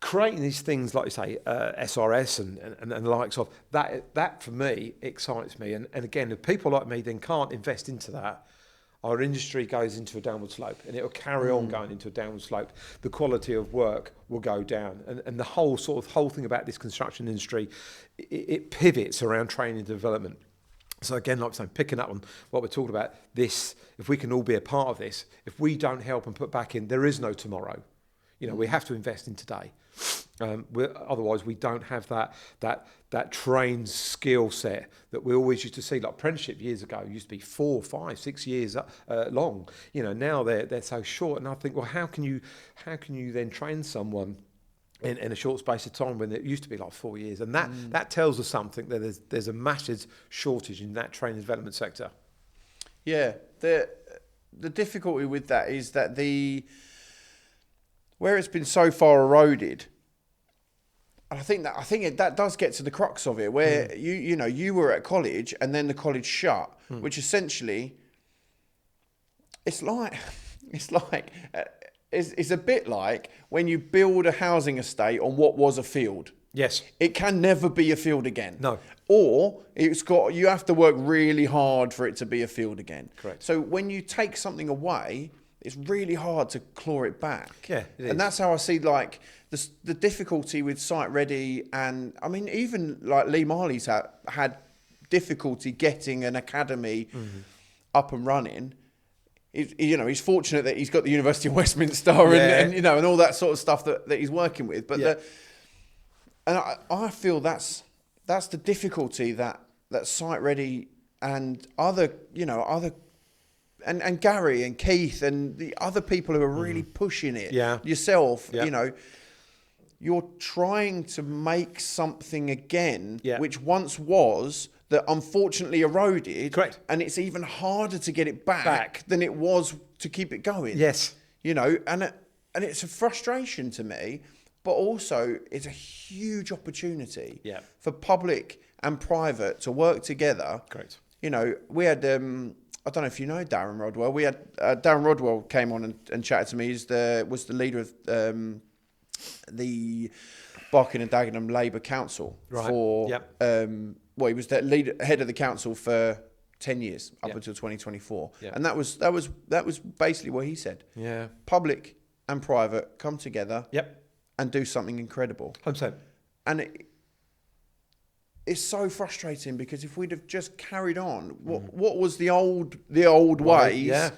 creating these things, like you say, SRS and the likes of that. That for me excites me. And again, if people like me then can't invest into that, our industry goes into a downward slope, and it will carry on going into a downward slope. The quality of work will go down, and the whole thing about this construction industry, it pivots around training and development. So again, like I'm saying, picking up on what we're talking about, this, if we can all be a part of this, if we don't help and put back in, there is no tomorrow. We have to invest in today. Otherwise, we don't have that trained skill set that we always used to see. Like apprenticeship years ago used to be 4, 5, 6 years long. Now they're so short. And I think, well, how can you then train someone in a short space of time when it used to be like 4 years? And that tells us something, that there's a massive shortage in that training development sector. Yeah, the difficulty with that is that where it's been so far eroded, and I think that does get to the crux of it, where you were at college and then the college shut, which essentially it's a bit like when you build a housing estate on what was a field. Yes. It can never be a field again. No. Or you have to work really hard for it to be a field again. Correct. So when you take something away, it's really hard to claw it back. Yeah, it is. And that's how I see like the difficulty with Site Ready, and I mean even like Lee Marley's had difficulty getting an academy up and running. He's fortunate that he's got the University of Westminster and all that sort of stuff that he's working with. But I feel that's the difficulty that Site Ready and other and Garry and Keith and the other people who are really pushing it. Yeah. Yourself, you're trying to make something again, which once was, that unfortunately eroded. Correct. And it's even harder to get it back than it was to keep it going. Yes. And it's a frustration to me, but also it's a huge opportunity for public and private to work together. Great. We had, I don't know if you know Darren Rodwell. We had Darren Rodwell came on and chatted to me. He was the leader of the Barking and Dagenham Labour Council for, well, he was the head of the council for 10 years up until 2024. And that was basically what he said. Yeah. Public and private come together and do something incredible. 100%. And it's so frustrating because if we'd have just carried on, what was the old ways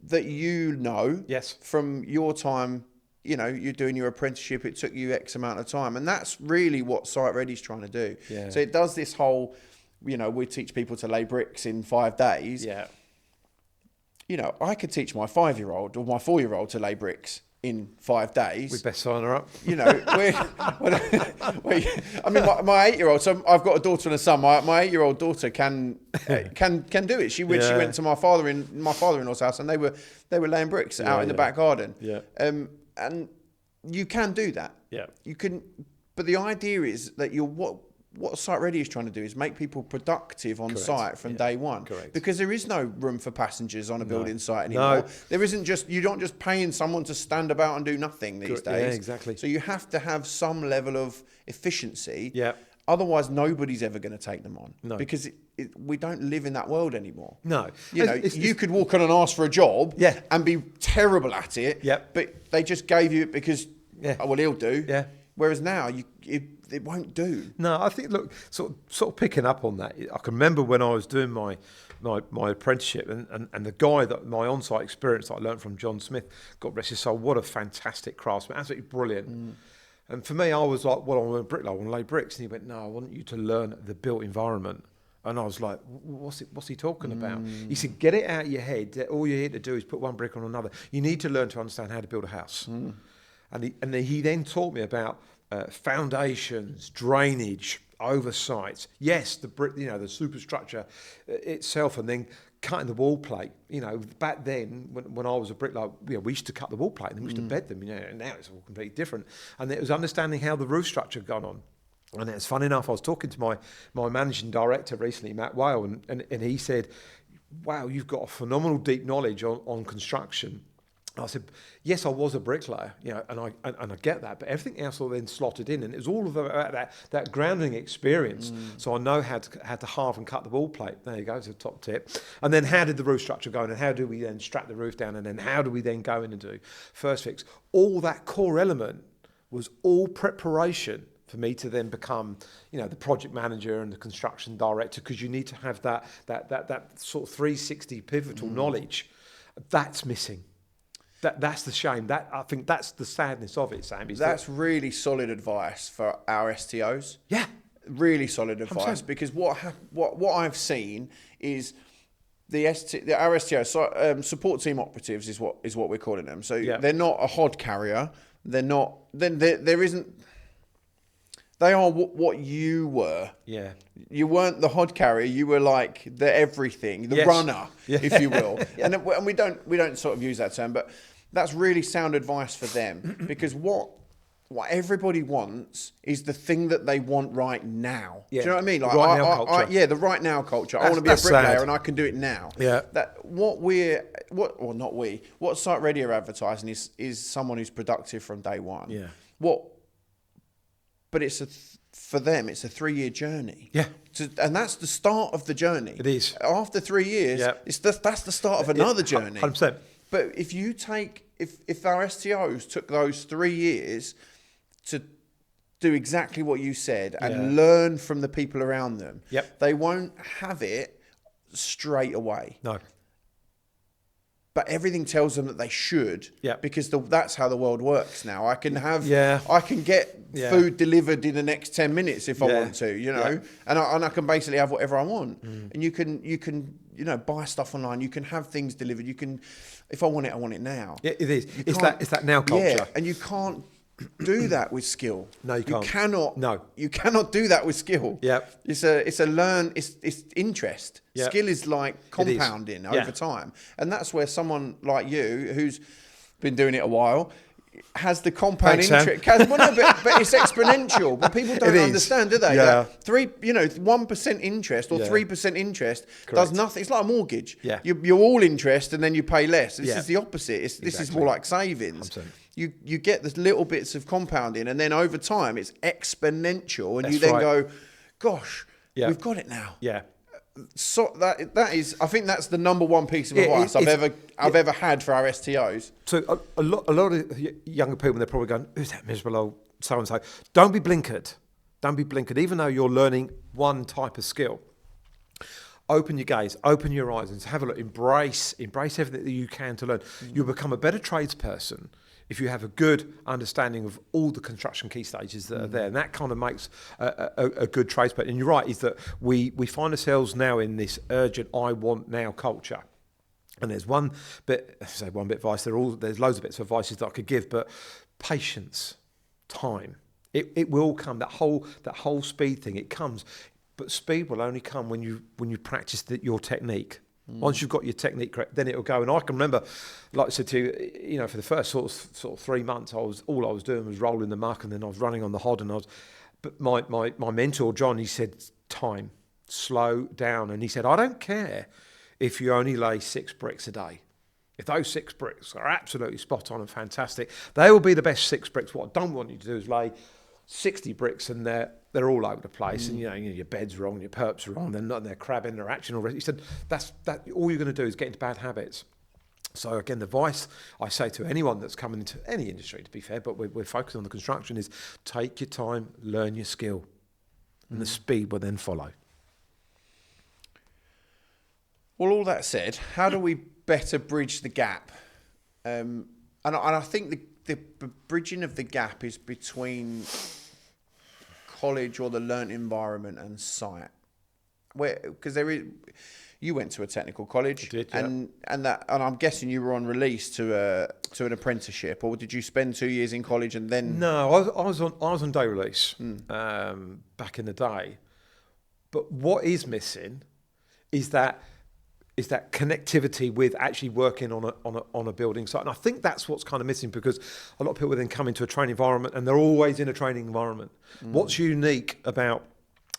that from your time, you know, you're doing your apprenticeship, it took you X amount of time. And that's really what Site Ready's trying to do. Yeah. So it does this whole, you know, we teach people to lay bricks in 5 days. Yeah. You know, I could teach my 5-year-old or my 4-year-old to lay bricks in 5 days. We best sign her up. You know, I mean, my 8-year-old. So I've got a daughter and a son. My 8-year-old daughter can do it. She went to my father-in-law's house, and they were laying bricks out in the back garden. Yeah. And you can do that. Yeah. You can, but the idea is that what Site Ready is trying to do is make people productive on site from day one. Correct. Because there is no room for passengers on a building site anymore. No. There isn't you're not just paying someone to stand about and do nothing these days. Yeah, exactly. So you have to have some level of efficiency. Yeah. Otherwise, nobody's ever going to take them on. No. Because we don't live in that world anymore. No. You know, you could walk on and ask for a job and be terrible at it. Yeah. But they just gave you it because, oh, well, he'll do. Yeah. Whereas now, it won't do. No, I think, look, sort of picking up on that, I can remember when I was doing my apprenticeship and the guy that my on-site experience that I learned from, John Smith, God bless his soul, what a fantastic craftsman, absolutely brilliant. Mm. And for me, I was like, well, I'm a bricklayer, I want to lay bricks. And he went, no, I want you to learn the built environment. And I was like, what's he talking about? He said, get it out of your head that all you're here to do is put one brick on another. You need to learn to understand how to build a house. Mm. And he then taught me about foundations, drainage, oversights. Yes, the brick, you know, the superstructure itself, and then cutting the wall plate. You know, back then when I was a bricklayer, we used to cut the wall plate and we used to bed them. You know, and now it's all completely different. And it was understanding how the roof structure had gone on. And it's funny enough, I was talking to my managing director recently, Matt Whale, and he said, "Wow, you've got a phenomenal deep knowledge on construction." I said, yes, I was a bricklayer, you know, and I get that, but everything else all then slotted in, and it was all about that grounding experience. So I know how to halve and cut the wall plate. There you go, it's a top tip. And then how did the roof structure go, and how do we then strap the roof down, and then how do we then go in and do first fix? All that core element was all preparation for me to then become, you know, the project manager and the construction director, because you need to have that sort of 360 pivotal knowledge. That's missing. That's the shame. I think that's the sadness of it, Sam. That's really solid advice for our STOs. Yeah, really solid advice. 100%. Because what I've seen is our STO support team operatives is what we're calling them. So they're not a HOD carrier. They're not. Then there isn't. They are what you were. Yeah. You weren't the HOD carrier. You were like the everything, the runner, if you will. And we don't sort of use that term, but that's really sound advice for them, because what everybody wants is the thing that they want right now. Yeah. Do you know what I mean? Like right now culture. The right now culture. I want to be a bricklayer and I can do it now. Yeah. What Site Ready are advertising is someone who's productive from day one. Yeah. But for them, it's a 3-year journty. Yeah. And that's the start of the journey. It is. After 3 years, that's the start of another journey. 100%. But if our STOs took those 3 years to do exactly what you said and learn from the people around them, they won't have it straight away. No. But everything tells them that they should, because that's how the world works now. I can get food delivered in the next 10 minutes if I want to, you know, and I can basically have whatever I want. And you can you know, buy stuff online. You can have things delivered. You can, if I want it now. Yeah, it is. It's that now culture. Yeah, and you can't do that with skill. No, you can't. You cannot. No, you cannot do that with skill. Yep. It's interest. Yep. Skill is like compounding over time, and that's where someone like you, who's been doing it a while, has the compound Thanks, Sam. interest. Well, no, but it's exponential. But people don't understand, do they? Yeah. Like 1% interest or 3% interest does nothing. It's like a mortgage. Yeah. You're all interest and then you pay less. This Yeah. is the opposite. This is Exactly. more like savings. Absolutely. You get the little bits of compounding, and then over time it's exponential, and That's you then right. go, "Gosh, Yeah. we've got it now." Yeah. So that is, I think that's the number one piece of Yeah, advice I've ever had for our STOs. So a lot of younger people, they're probably going, "Who's that miserable old so and so?" Don't be blinkered. Don't be blinkered. Even though you're learning one type of skill, open your gaze, open your eyes, and have a look. Embrace everything that you can to learn. You'll become a better tradesperson if you have a good understanding of all the construction key stages that are there, and that kind of makes a good tradesperson. And you're right, is that we find ourselves now in this urgent, I want now culture. And there's one bit of advice. There's loads of bits of advice that I could give, but patience, time, it will come. That whole speed thing, it comes, but speed will only come when you practice your technique. Once you've got your technique correct, then it'll go. And I can remember, like I said to you, for the first sort of 3 months, all I was doing was rolling the muck, and then I was running on the hod, but my mentor John, he said, time, slow down, and he said, I don't care if you only lay 6 bricks a day. If those 6 bricks are absolutely spot on and fantastic, they will be the best 6 bricks. What I don't want you to do is lay 60 bricks and they're all over the place, and your bed's wrong, your perps are wrong, they're crabbing, they're action already. He said that all you're going to do is get into bad habits. So again, the advice I say to anyone that's coming into any industry, to be fair, but we're focusing on the construction, is take your time, learn your skill, and the speed will then follow. Well, all that said, how do we better bridge the gap? And I think the bridging of the gap is between college or the learnt environment and site, because you went to a technical college. I did, yeah. and I'm guessing you were on release to an apprenticeship, or did you spend 2 years in college and then? No, I was on day release back in the day. But what is missing is that connectivity with actually working on a building site. And I think that's what's kind of missing, because a lot of people then come into a training environment and they're always in a training environment. What's unique about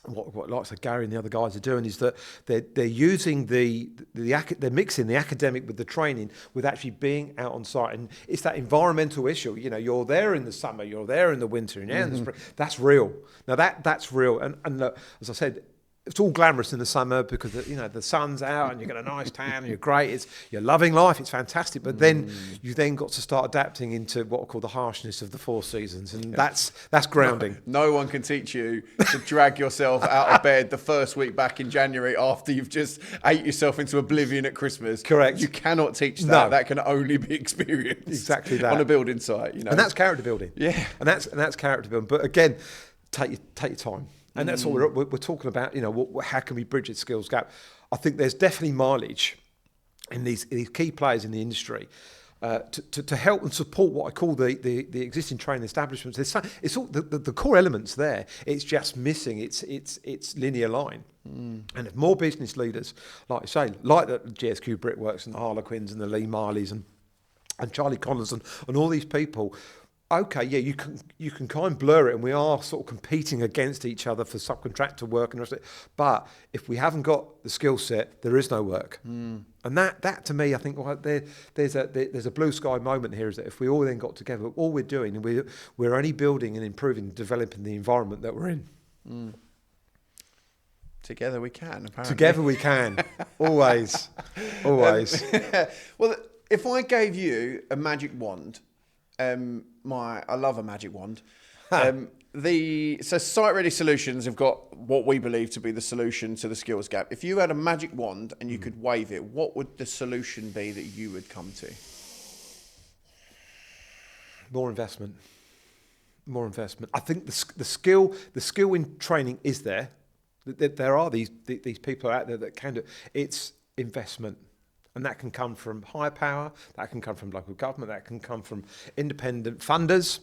what like I said, Garry and the other guys are doing is that they're using they're mixing the academic with the training, with actually being out on site. And it's that environmental issue. You're there in the summer, you're there in the winter, and in the spring. That's real. Now that's real. And look, as I said, it's all glamorous in the summer because the sun's out and you've got a nice tan and you're great. You're loving life. It's fantastic. But then you got to start adapting into what I call the harshness of the 4 seasons, and that's grounding. No one can teach you to drag yourself out of bed the first week back in January after you've just ate yourself into oblivion at Christmas. Correct. You cannot teach that. No. That can only be experienced. Exactly that. On a building site. And that's character building. Yeah. And that's character building. But again, take your time. And that's what we're talking about. How can we bridge the skills gap? I think there's definitely mileage in these key players in the industry to help and support what I call the existing training establishments. It's all the core elements there. It's just missing its linear line. And if more business leaders, like you say, like the GSQ Brickworks and the Harlequins and the Lee Marleys and Charlie Collins and all these people. Okay, yeah, you can kind of blur it, and we are sort of competing against each other for subcontractor work and the rest of it. But if we haven't got the skill set, there is no work. And that to me, I think there's a blue sky moment here. Is that if we all then got together, all we're doing, and we're only building and improving, developing the environment that we're in. Together we can. Apparently. Together we can. Always. Well, if I gave you a magic wand. I love a magic wand. So Site Ready Solutions have got what we believe to be the solution to the skills gap. If you had a magic wand and you could wave it, what would the solution be that you would come to? More investment. I think the skill in training is there. There are these people out there that can do it. It's investment. And that can come from higher power, that can come from local government, that can come from independent funders.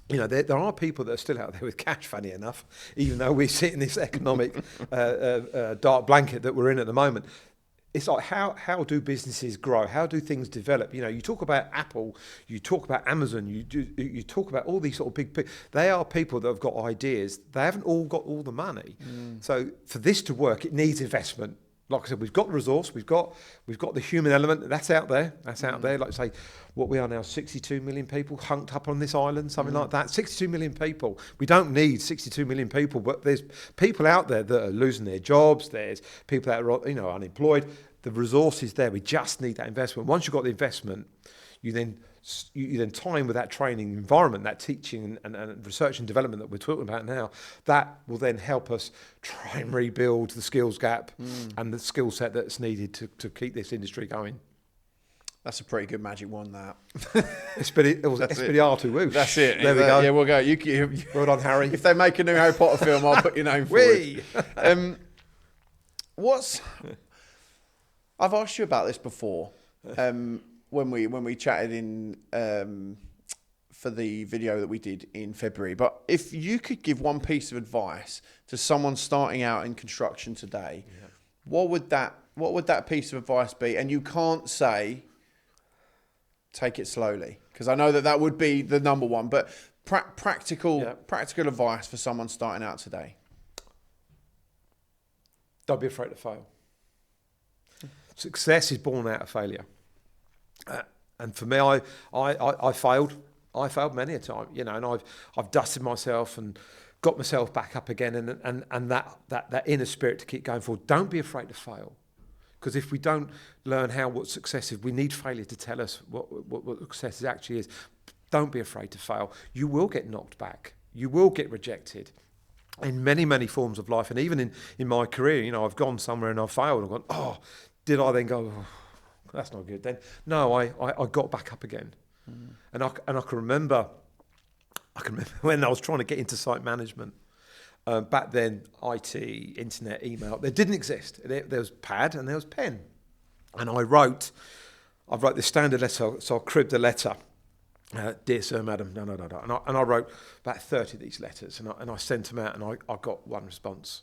There are people that are still out there with cash, funny enough, even though we sit in this economic dark blanket that we're in at the moment. it's like how do businesses grow? How do things develop? You know, you talk about Apple, you talk about Amazon, you talk about all these sort of big people. They are people that have got ideas. They haven't all got all the money. So for this to work, it needs investment. Like I said, we've got the resource, we've got the human element. That's out there. Like I say, what we are now, 62 million people hunked up on this island, something like that. 62 million people. We don't need 62 million people, but there's people out there that are losing their jobs. There's people that are, you know, unemployed. The resource is there. We just need that investment. Once you've got the investment, you then tie in with that training environment, that teaching and research and development that we're talking about now. That will then help us try and rebuild the skills gap and the skill set that's needed to keep this industry going. That's a pretty good magic wand, that. Expelliarmus whoosh. That's it. There we go. Yeah, we'll go. You, well done, Harry. If they make a new Harry Potter film, I'll put your name forward. I've asked you about this before. When we chatted in for the video that we did in February, but if you could give one piece of advice to someone starting out in construction today, what would that piece of advice be? And you can't say take it slowly, because I know that would be the number one, but practical advice for someone starting out today. Don't be afraid to fail. Success is born out of failure. And for me, I failed. I failed many a time, you know, and I've dusted myself and got myself back up again, and that inner spirit to keep going forward. Don't be afraid to fail, because if we don't learn what success is, we need failure to tell us what success actually is. Don't be afraid to fail. You will get knocked back. You will get rejected in many forms of life, and even in my career, you know, I've gone somewhere and I've failed. I've gone, oh, did I then go? Oh, that's not good. Then no, I got back up again, and I can remember when I was trying to get into site management. Back then, IT, internet, email, they didn't exist. There was pad and there was pen, and I wrote the standard letter. So I cribbed a letter, dear sir, madam, no, and I wrote about 30 of these letters, and I sent them out, and I got one response.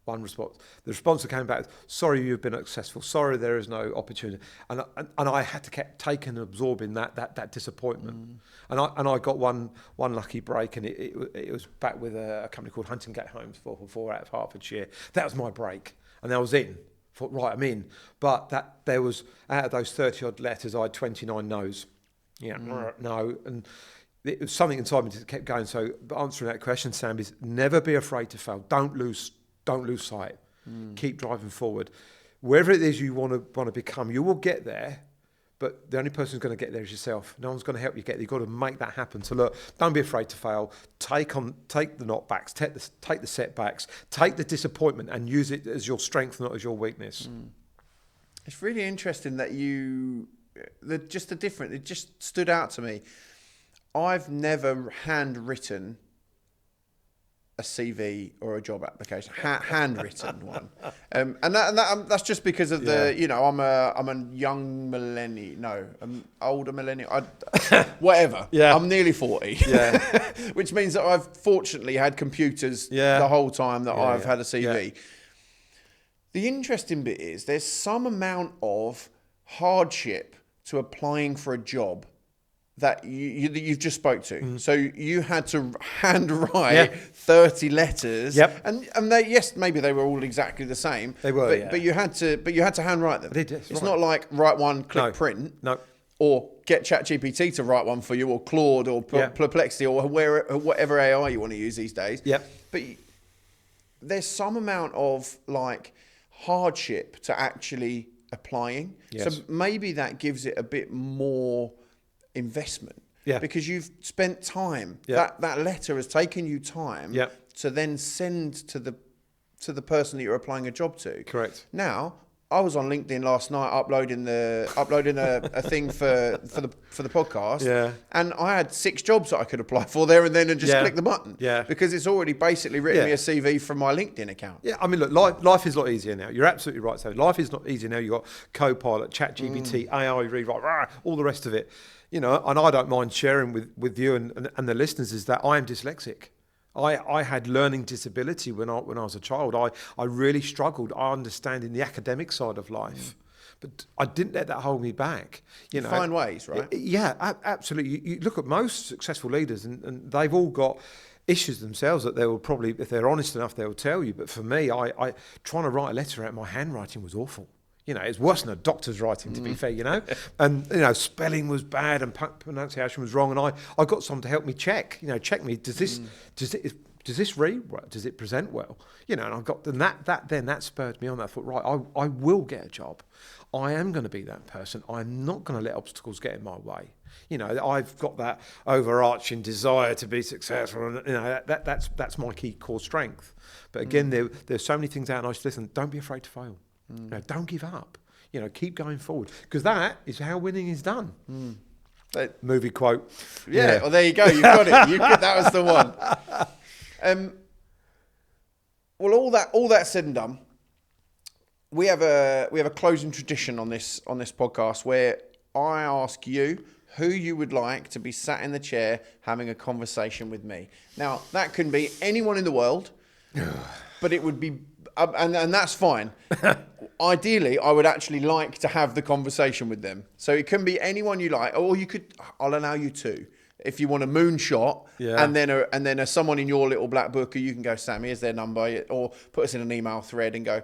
The response that came back, sorry you've been successful, sorry there is no opportunity, and I had to keep taking and absorbing that disappointment, and I got one lucky break, and it was back with a company called Huntingate Homes 444 out of Hertfordshire. That was my break, and I was in. Thought, right, I'm in, but there was, out of those 30 odd letters, I had 29 no's. No, and it was something inside me that kept going. So answering that question, Sam, is never be afraid to fail. Don't lose sight. Keep driving forward. Wherever it is you want to become, you will get there, but the only person who's going to get there is yourself. No one's going to help you get there. You've got to make that happen. So look, don't be afraid to fail. Take the knockbacks, take the setbacks, take the disappointment, and use it as your strength, not as your weakness. It's really interesting that it just stood out to me. I've never handwritten a CV or a job application, handwritten one, and that's just because of the, you know, I'm a young millennial, no, I'm older millennial, whatever. Yeah, I'm nearly 40. Yeah, which means that I've fortunately had computers the whole time that I've had a CV. Yeah. The interesting bit is there's some amount of hardship to applying for a job that you've just spoke to. So you had to handwrite 30 letters. Yep. And they, yes, maybe they were all exactly the same. They were, but you had to handwrite them. It's not like write one, click print. No. Or get ChatGPT to write one for you, or Claude, or Perplexity, or whatever AI you want to use these days. Yep. But there's some amount of like hardship to actually applying. Yes. So maybe that gives it a bit more investment, because you've spent time. That letter has taken you time to then send to the person that you're applying a job to. Correct. Now, I was on LinkedIn last night uploading a thing for the podcast, and I had 6 jobs that I could apply for there and then, and just click the button, because it's already basically written me a CV from my LinkedIn account. Yeah, I mean, look, life is a lot easier now. You're absolutely right. So life is not easier now. You've got Copilot, ChatGPT, AI rewrite, all the rest of it. You know, and I don't mind sharing with you and the listeners is that I am dyslexic. I had learning disability when I was a child. I really struggled. I understand in the academic side of life, but I didn't let that hold me back. You know, find ways, right? Yeah, absolutely. You look at most successful leaders, and they've all got issues themselves that they will probably, if they're honest enough, they'll tell you. But for me, I trying to write a letter out, my handwriting was awful. You know, it's worse than a doctor's writing, to be fair, you know. And, you know, spelling was bad and pronunciation was wrong. And I got someone to help me check me. Does this read well? Does it present well? You know, and I got, and that spurred me on. I thought, right, I will get a job. I am going to be that person. I'm not going to let obstacles get in my way. You know, I've got that overarching desire to be successful, and you know that's my key core strength. But again, there's so many things out, and I said, listen, don't be afraid to fail. You know, don't give up. You know, keep going forward, because that is how winning is done. Movie quote. Yeah. Well, there you go. You got it. That was the one. Well, all that said and done, we have a closing tradition on this podcast where I ask you who you would like to be sat in the chair having a conversation with me. Now, that can be anyone in the world, but it would be, and that's fine. Ideally, I would actually like to have the conversation with them. So it can be anyone you like, or I'll allow you two. If you want a moonshot, and then someone in your little black book, you can go, Sam, here's their number, or put us in an email thread and go,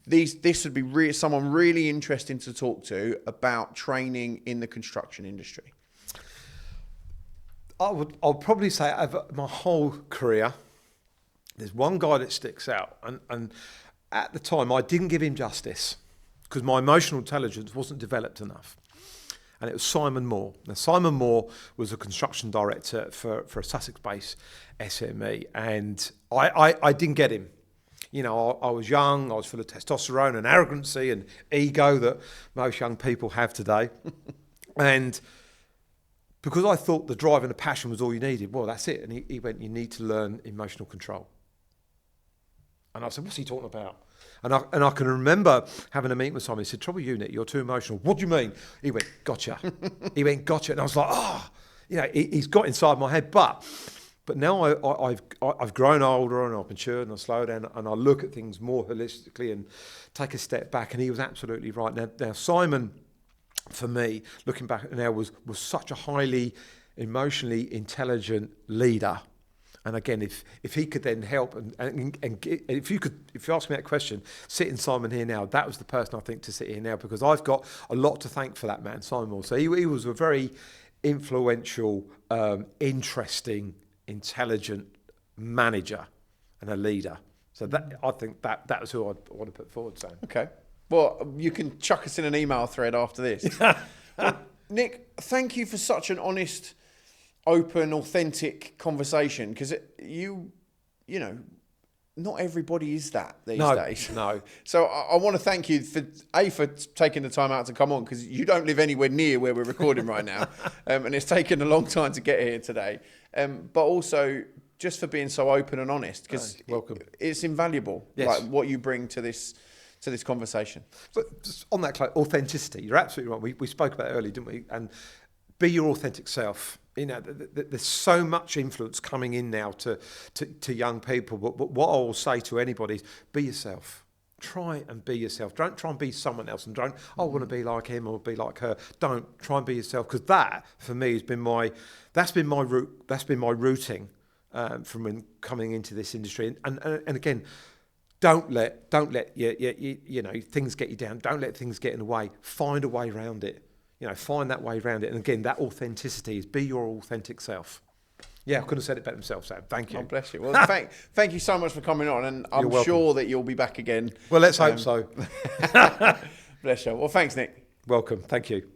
this would be someone really interesting to talk to about training in the construction industry. I'll probably say over my whole career, there's one guy that sticks out, and at the time I didn't give him justice because my emotional intelligence wasn't developed enough. And it was Simon Moore. Now, Simon Moore was a construction director for a Sussex-based SME, and I didn't get him. You know, I was young, I was full of testosterone and arrogancy and ego that most young people have today. And because I thought the drive and the passion was all you needed, well, that's it. And he went, you need to learn emotional control. And I said, what's he talking about? And I can remember having a meeting with Simon. He said, trouble you, Nick, you're too emotional. What do you mean? He went, gotcha. And I was like, you know, he's got inside my head. But now I've grown older and I've matured and I've slowed down and I look at things more holistically and take a step back. And he was absolutely right. Now Simon, for me, looking back now, was such a highly emotionally intelligent leader. And again, if he could then help and if you ask me that question, sitting Simon here now, that was the person I think to sit here now, because I've got a lot to thank for that man, Simon Moore. So he was a very influential, interesting, intelligent manager and a leader. So I think that was who I want to put forward, Sam. Okay. Well, you can chuck us in an email thread after this. Well, Nick, thank you for such an honest, open, authentic conversation, because you know, not everybody is that these days. No. So I want to thank you for taking the time out to come on, because you don't live anywhere near where we're recording right now, and it's taken a long time to get here today. But also just for being so open and honest, because it's invaluable. Yes. Like what you bring to this conversation. But just on that, authenticity, you're absolutely right. We spoke about it earlier, didn't we? And be your authentic self. You know, there's so much influence coming in now to young people. But what I will say to anybody is be yourself. Try and be yourself. Don't try and be someone else, and don't, I want to be like him or be like her. Don't try and be yourself, because that for me has been my route. That's been my routing from when coming into this industry. And again, don't let you know, things get you down. Don't let things get in the way. Find a way around it. You know, find that way around it. And again, that authenticity is be your authentic self. Yeah, I couldn't have said it better myself, Sam. Thank you. Oh, bless you. Well, thank you so much for coming on, and I'm sure that you'll be back again. Well, let's hope so. Bless you. Well, thanks, Nick. Welcome. Thank you.